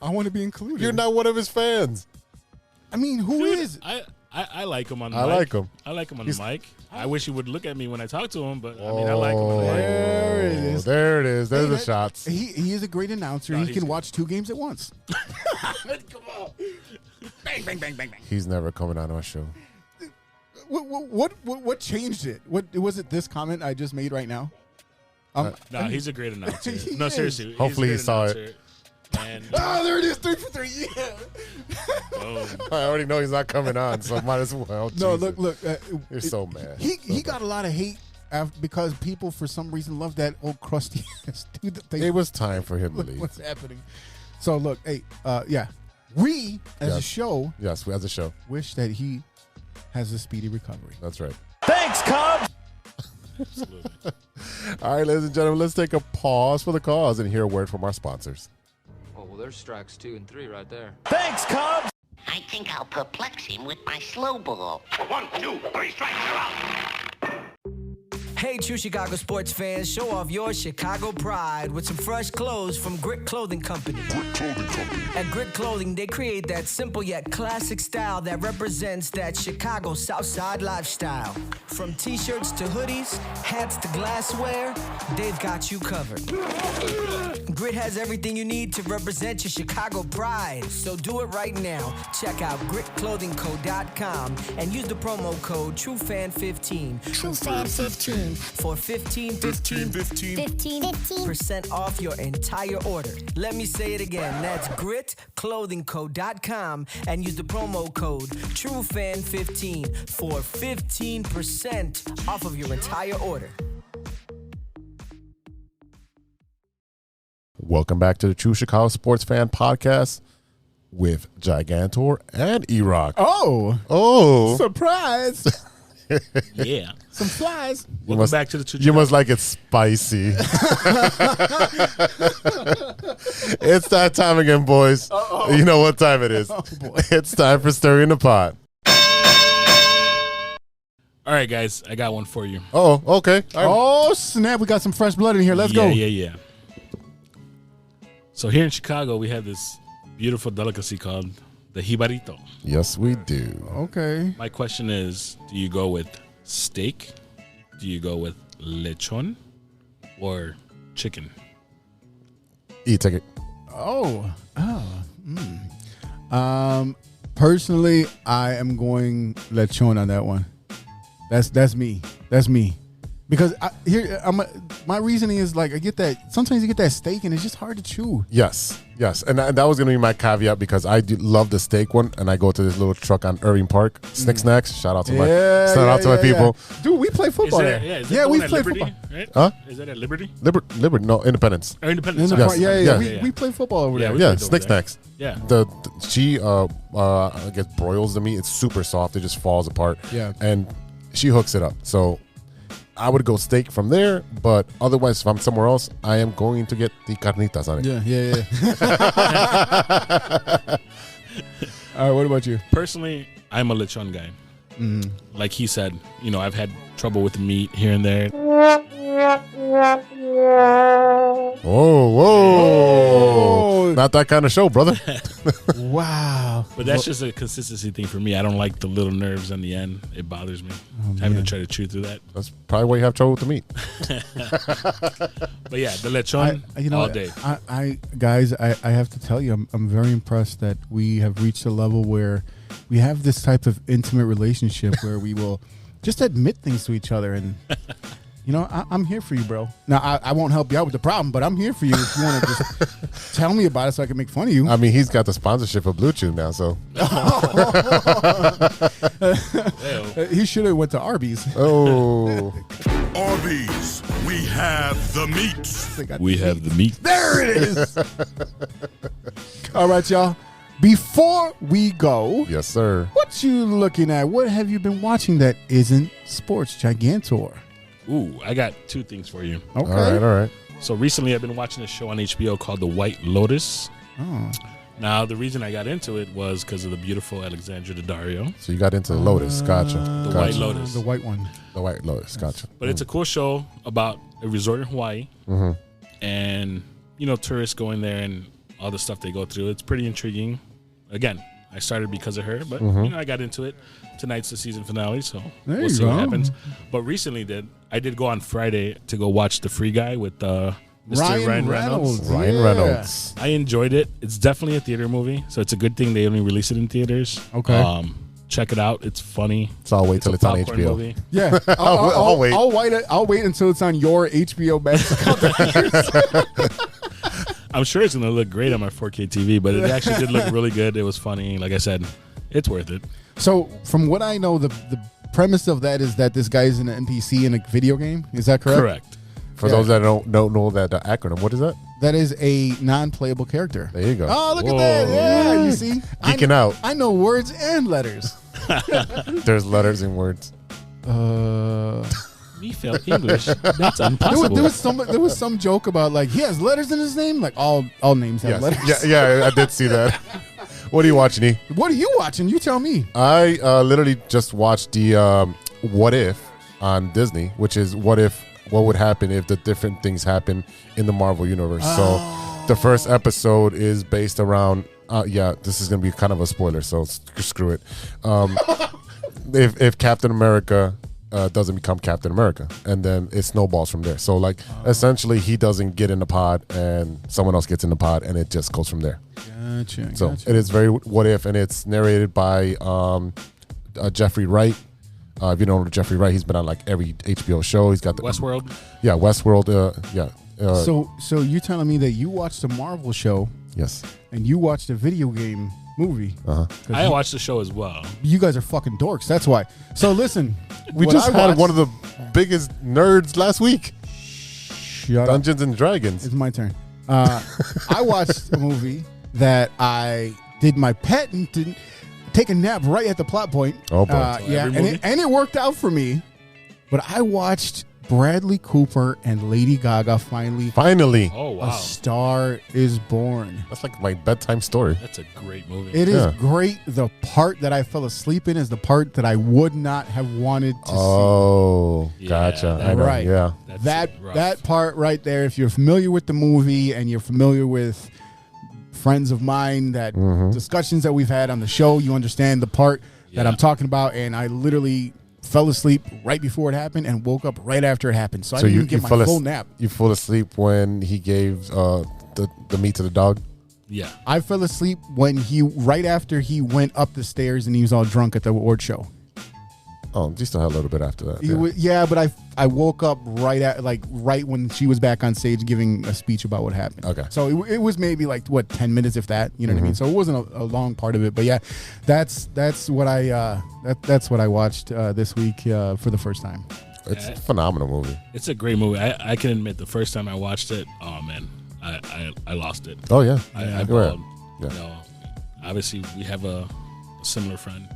I want to be included. You're not one of his fans. I mean, who is? I like him on the mic. like him. I like him on the mic. I wish he would look at me when I talk to him, but I mean, I like him on the mic. There it is. There it is. There's the shots. He is a great announcer. He can watch 2 games at once. Come on. Bang, bang, bang, bang, bang. He's never coming on our show. What changed it? What was it? This comment I just made right now. No, he's a great announcer. He No, is. seriously. Hopefully he saw it. And There it is. 3 for 3. Yeah. I already know he's not coming on, so might as well. No, Jesus. look. You're so mad. He got a lot of hate because people for some reason love that old crusty ass dude. It was time for him to leave. What's happening? So look, hey, we as a show, Yes, as a show. wish that he has a speedy recovery. That's right. Thanks, Cubs. absolutely. All right, ladies and gentlemen, let's take a pause for the cause and hear a word from our sponsors. Oh, well, there's strikes 2 and 3 right there. Thanks, Cubs. I think I'll perplex him with my slow ball. 1, 2, 3 strikes, you're out. Hey, true Chicago sports fans, show off your Chicago pride with some fresh clothes from Grit Clothing Company. At Grit Clothing, they create that simple yet classic style that represents that Chicago Southside lifestyle. From t-shirts to hoodies, hats to glassware, they've got you covered. Grit has everything you need to represent your Chicago pride. So do it right now. Check out gritclothingco.com and use the promo code TrueFan15. TrueFan15. For 15% off your entire order. Let me say it again. That's gritclothingco.com and use the promo code TrueFan15 for 15% off of your entire order. Welcome back to the True Chicago Sports Fan Podcast with Gigantor and E-Rock. Oh, surprise! Yeah. Some flies. Welcome back to the True You must like it spicy. It's that time again, boys. You know what time it is. It's time for Stirring the Pot. All right, guys, I got one for you. Oh, okay. All right. Oh, snap. We got some fresh blood in here. Let's go. Yeah. So here in Chicago, we have this beautiful delicacy called the jibarito. Yes, we do. Okay. My question is, do you go with steak? Do you go with lechon? Or chicken? E-ticket. Personally, I am going lechon on that one. That's me. That's me. Because my reasoning is like I get that sometimes you get that steak and it's just hard to chew. Yes, and that was gonna be my caveat because I do love the steak one, and I go to this little truck on Irving Park, Snacks. Shout out to my people. Dude, we play football there. We play Liberty, football. right? Huh? Is that at Liberty? Liberty, no, Independence. Or Independence? Yes. Yes. We play football over there. we Yeah, played over there. Snacks. Yeah. She I guess broils the meat. It's super soft. It just falls apart. Yeah. And she hooks it up. So I would go steak from there, but otherwise, if I'm somewhere else, I am going to get the carnitas on it. Yeah. All right, what about you? Personally, I'm a lechon guy. Like he said, I've had trouble with the meat here and there. Whoa. Not that kind of show, brother. Wow. But that's just a consistency thing for me. I don't like the little nerves on the end. It bothers me having to try to chew through that. That's probably why you have trouble with the meat. But yeah, the lechon all day. I have to tell you, I'm very impressed that we have reached a level where we have this type of intimate relationship where we will just admit things to each other. And, I'm here for you, bro. Now, I won't help you out with the problem, but I'm here for you if you want to just tell me about it so I can make fun of you. I mean, he's got the sponsorship of Blue Chew now, so. He should have went to Arby's. Oh. Arby's, we have the meat. We have the meat. There it is. All right, y'all. Before we go, Yes, sir. what you looking at? What have you been watching that isn't sports gigantor? Ooh, I got two things for you. Okay. All right. So recently I've been watching a show on HBO called The White Lotus. Oh. Now, the reason I got into it was because of the beautiful Alexandra Daddario. So you got into the Lotus. Gotcha. The White Lotus. The white one. The White Lotus. Gotcha. But it's a cool show about a resort in Hawaii. And, tourists going there and all the stuff they go through. It's pretty intriguing. Again, I started because of her, but I got into it. Tonight's the season finale, so There we'll you see go. what happens. But recently, I did go on Friday to go watch The Free Guy with Mr. Ryan Reynolds. Ryan Yeah. Reynolds. I enjoyed it. It's definitely a theater movie, so it's a good thing they only release it in theaters. Okay. Check it out. It's funny. So I'll wait till a it's on popcorn HBO. movie. Yeah. I'll wait. I'll wait until it's on your HBO Max account. I'm sure it's going to look great on my 4K TV, but it actually did look really good. It was funny. Like I said, it's worth it. So, from what I know, the premise of that is that this guy is an NPC in a video game. Is that correct? Correct. For those that don't know that the acronym, what is that? That is a non-playable character. There you go. Oh, look Whoa. at that. Yeah, you see? Geeking out. I know words and letters. There's letters and words. Me fail English. That's There impossible. was some some joke about like he has letters in his name. Like all names have letters. Yeah, I did see that. What are you watching, E? What are you watching? You tell me. I literally just watched the What If on Disney, which is what would happen if the different things happen in the Marvel universe. So the first episode is based around this is gonna be kind of a spoiler, so screw it. If Captain America doesn't become Captain America, and then it snowballs from there. So essentially he doesn't get in the pod and someone else gets in the pod, and it just goes from there. Gotcha. So it is very What If, and it's narrated by Jeffrey Wright. If you don't know Jeffrey Wright, he's been on every HBO show. He's got the Westworld. Yeah, Westworld. So you're telling me that you watched the Marvel show Yes. and you watched a video game movie? I watched the show as well. You guys are fucking dorks. That's why. So listen, We what just I had watched- one of the biggest nerds last week. Shut up. Dungeons and Dragons. It's my turn. I watched a movie that I did my pet and didn't take a nap right at the plot point. Oh, boy. Yeah, every and movie? it worked out for me. But I watched Bradley Cooper and Lady Gaga finally. Oh, wow. A Star is Born. That's like my bedtime story. That's a great movie. It is Yeah. great. The part that I fell asleep in is the part that I would not have wanted to Oh, Yeah, gotcha. that- I know. Right. Yeah. That's see. rough. That part right there, if you're familiar with the movie and you're familiar with friends of mine, that discussions that we've had on the show. You understand the part that I'm talking about, and I literally fell asleep right before it happened and woke up right after it happened. So I didn't even get my full nap. You fell asleep when he gave the meat to the dog? Yeah. I fell asleep when right after he went up the stairs and he was all drunk at the award show. Oh, you still had a little bit after that. Yeah, but I woke up right when she was back on stage giving a speech about what happened. Okay. So it was maybe 10 minutes, if that. You know what I mean? So it wasn't a long part of it, but yeah, that's what I watched this week for the first time. It's a phenomenal movie. It's a great movie. I can admit the first time I watched it, oh man, I lost it. Oh yeah. I bawled. Yeah. You know, obviously we have a similar friend.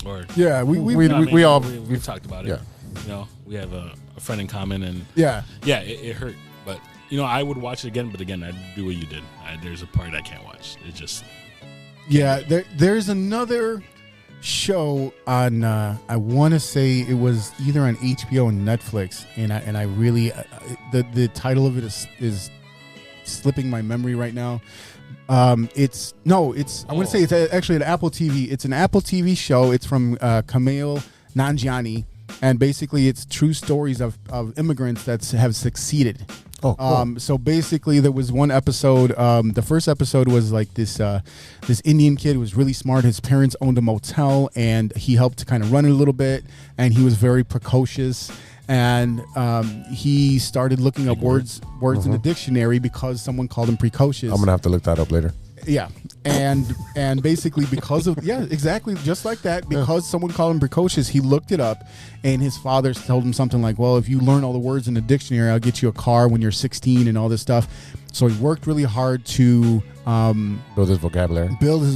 Or yeah, we talked about it. Yeah. You know, we have a friend in common, and it hurt. But you know, I would watch it again. But again, I'd do what you did. There's a part I can't watch. It just there's another show on. I want to say it was either on HBO and Netflix, and I really the title of it is slipping my memory right now. I want to say it's actually an Apple TV. It's an Apple TV show. It's from Kumail Nanjiani, and basically it's true stories of immigrants that have succeeded. Oh, cool. So basically there was one episode. The first episode was like this Indian kid who was really smart. His parents owned a motel, and he helped to kind of run it a little bit, and he was very precocious. And he started looking up words in the dictionary because someone called him precocious. I'm gonna have to look that up later. Yeah, and basically because of exactly just like that, because someone called him precocious, he looked it up, and his father told him something like, "Well, if you learn all the words in the dictionary, I'll get you a car when you're 16," and all this stuff. So he worked really hard to build his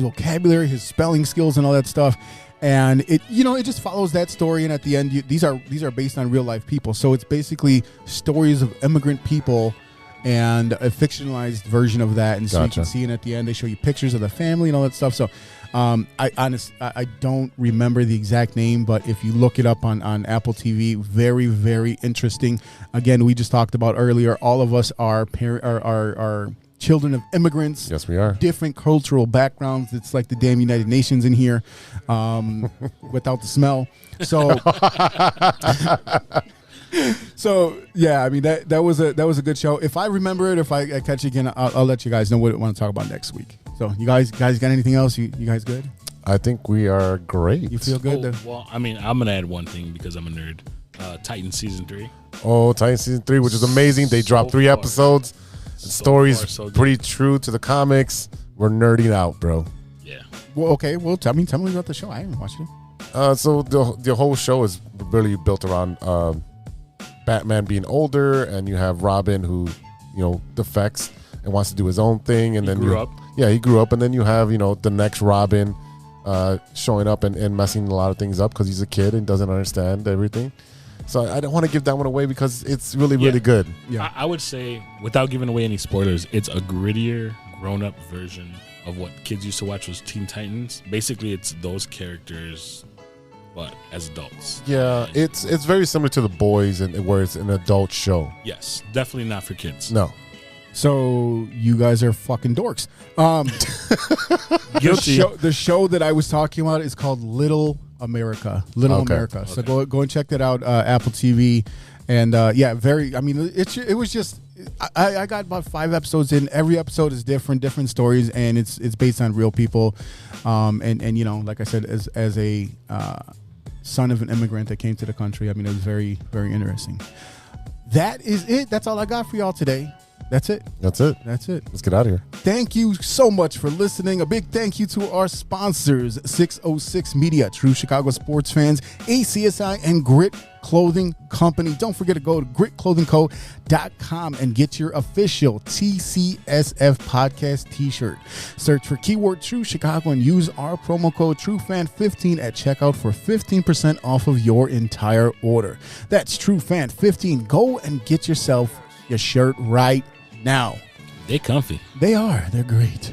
vocabulary, his spelling skills, and all that stuff. And it just follows that story, and at the end, these are based on real life people. So it's basically stories of immigrant people, and a fictionalized version of that. And so you can see it at the end. They show you pictures of the family and all that stuff. So I don't remember the exact name, but if you look it up on Apple TV, very, very interesting. Again, we just talked about earlier. All of us are children of immigrants. Yes, we are. Different cultural backgrounds. It's like the damn United Nations in here, without the smell. So, yeah. I mean that was a good show. If I remember it, if I catch it again, I'll let you guys know what I want to talk about next week. So, you guys got anything else? You guys good? I think we are great. You feel good? Well, I mean, I'm gonna add one thing because I'm a nerd. Titan season 3. Oh, Titan season 3, which is amazing. They dropped 3 episodes. The story's pretty true to the comics. We're nerding out, bro. Yeah. Well, okay. Well, tell me about the show. I haven't watched it. So the whole show is really built around Batman being older, and you have Robin who, defects and wants to do his own thing, and then grew up. Yeah, he grew up, and then you have the next Robin showing up and messing a lot of things up because he's a kid and doesn't understand everything. So I don't want to give that one away because it's really, really good. Yeah, I would say, without giving away any spoilers, it's a grittier, grown-up version of what kids used to watch was Teen Titans. Basically, it's those characters, but as adults. Yeah, it's very similar to The Boys, and where it's an adult show. Yes, definitely not for kids. No. So you guys are fucking dorks. Guilty. The show that I was talking about is called Little America. America. So go and check that out, Apple TV. And very. I mean, it was just. I got about 5 episodes in. Every episode is different stories, and it's based on real people. And like I said, as a son of an immigrant that came to the country, I mean, it was very, very interesting. That is it. That's all I got for y'all today. That's it. Let's get out of here. Thank you so much for listening. A big thank you to our sponsors, 606 Media, True Chicago Sports Fans, ACSI, and Grit Clothing Company. Don't forget to go to gritclothingco.com and get your official TCSF podcast t-shirt. Search for keyword True Chicago and use our promo code TrueFan15 at checkout for 15% off of your entire order. That's TrueFan15. Go and get yourself your shirt right now. They comfy. They are. They're great.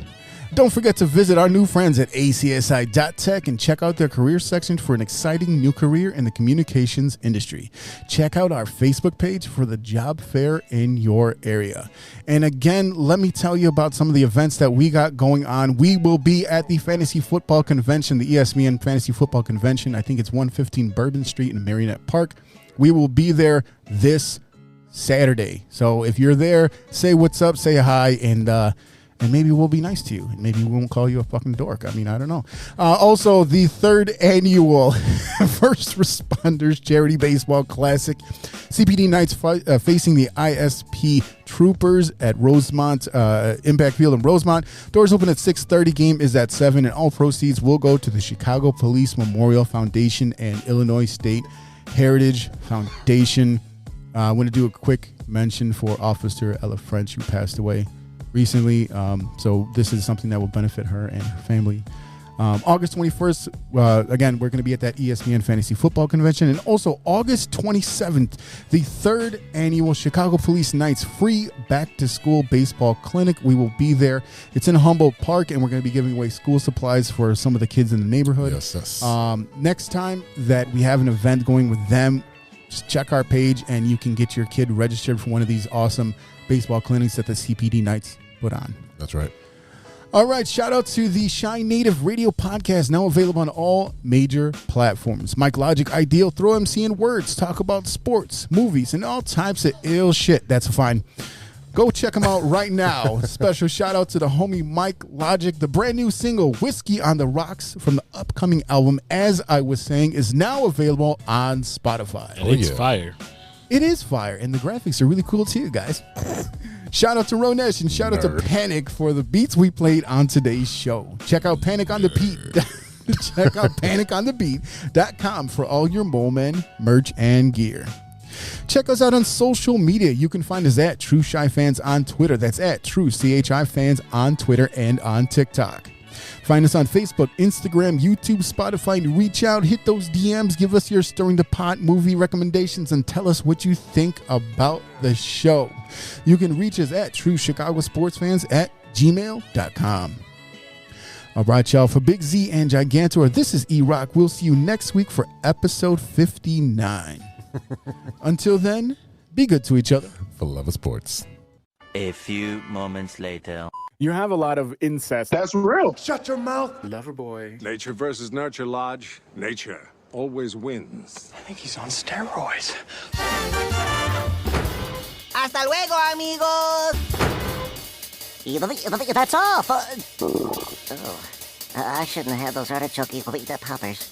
Don't forget to visit our new friends at acsi.tech and check out their career section for an exciting new career in the communications industry. Check out our Facebook page for the job fair in your area. And again, let me tell you about some of the events that we got going on. We will be at the Fantasy Football Convention, the ESPN Fantasy Football Convention. I think it's 115 Bourbon Street in Marionette Park. We will be there this Saturday. So if you're there, say what's up, say hi, and maybe we'll be nice to you. Maybe we won't call you a fucking dork. I mean, I don't know. Also, the 3rd annual First Responders Charity Baseball Classic. CPD Knights facing the ISP Troopers at Rosemont, Impact Field in Rosemont. Doors open at 6:30. Game is at 7, and all proceeds will go to the Chicago Police Memorial Foundation and Illinois State Heritage Foundation. I want to do a quick mention for Officer Ella French, who passed away recently. So this is something that will benefit her and her family. August 21st, again, we're going to be at that ESPN Fantasy Football Convention. And also August 27th, the 3rd annual Chicago Police Knights free back-to-school baseball clinic. We will be there. It's in Humboldt Park, and we're going to be giving away school supplies for some of the kids in the neighborhood. Yes. Next time that we have an event going with them, just check our page, and you can get your kid registered for one of these awesome baseball clinics that the CPD Knights put on. That's right. All right, shout out to the Shine Native Radio Podcast, now available on all major platforms. Mike Logic, Ideal, Throw MC in Words, talk about sports, movies, and all types of ill shit. That's fine. Go check them out right now. Special shout out to the homie Mike Logic. The brand new single, Whiskey on the Rocks, from the upcoming album, as I was saying, is now available on Spotify. And it's fire. It is fire, and the graphics are really cool too, guys. Shout out to Ronesh and shout out to Panic for the beats we played on today's show. Check out Panic on the Beat. Check out paniconthebeat.com for all your Moleman merch and gear. Check us out on social media. You can find us at True Shy Fans on Twitter. That's at True CHI Fans on Twitter and on TikTok. Find us on Facebook, Instagram, YouTube, Spotify, and reach out, hit those DMs, give us your Stirring the Pot movie recommendations, and tell us what you think about the show. You can reach us at truechicagosportsfans@gmail.com. All right, y'all. For Big Z and Gigantor, this is E-Rock. We'll see you next week for episode 59. Until then, be good to each other. For love of sports. A few moments later. You have a lot of incest. That's real. Shut your mouth. Lover boy. Nature versus nurture, Lodge. Nature always wins. I think he's on steroids. Hasta luego, amigos. That's all. I shouldn't have had those artichoke poppers.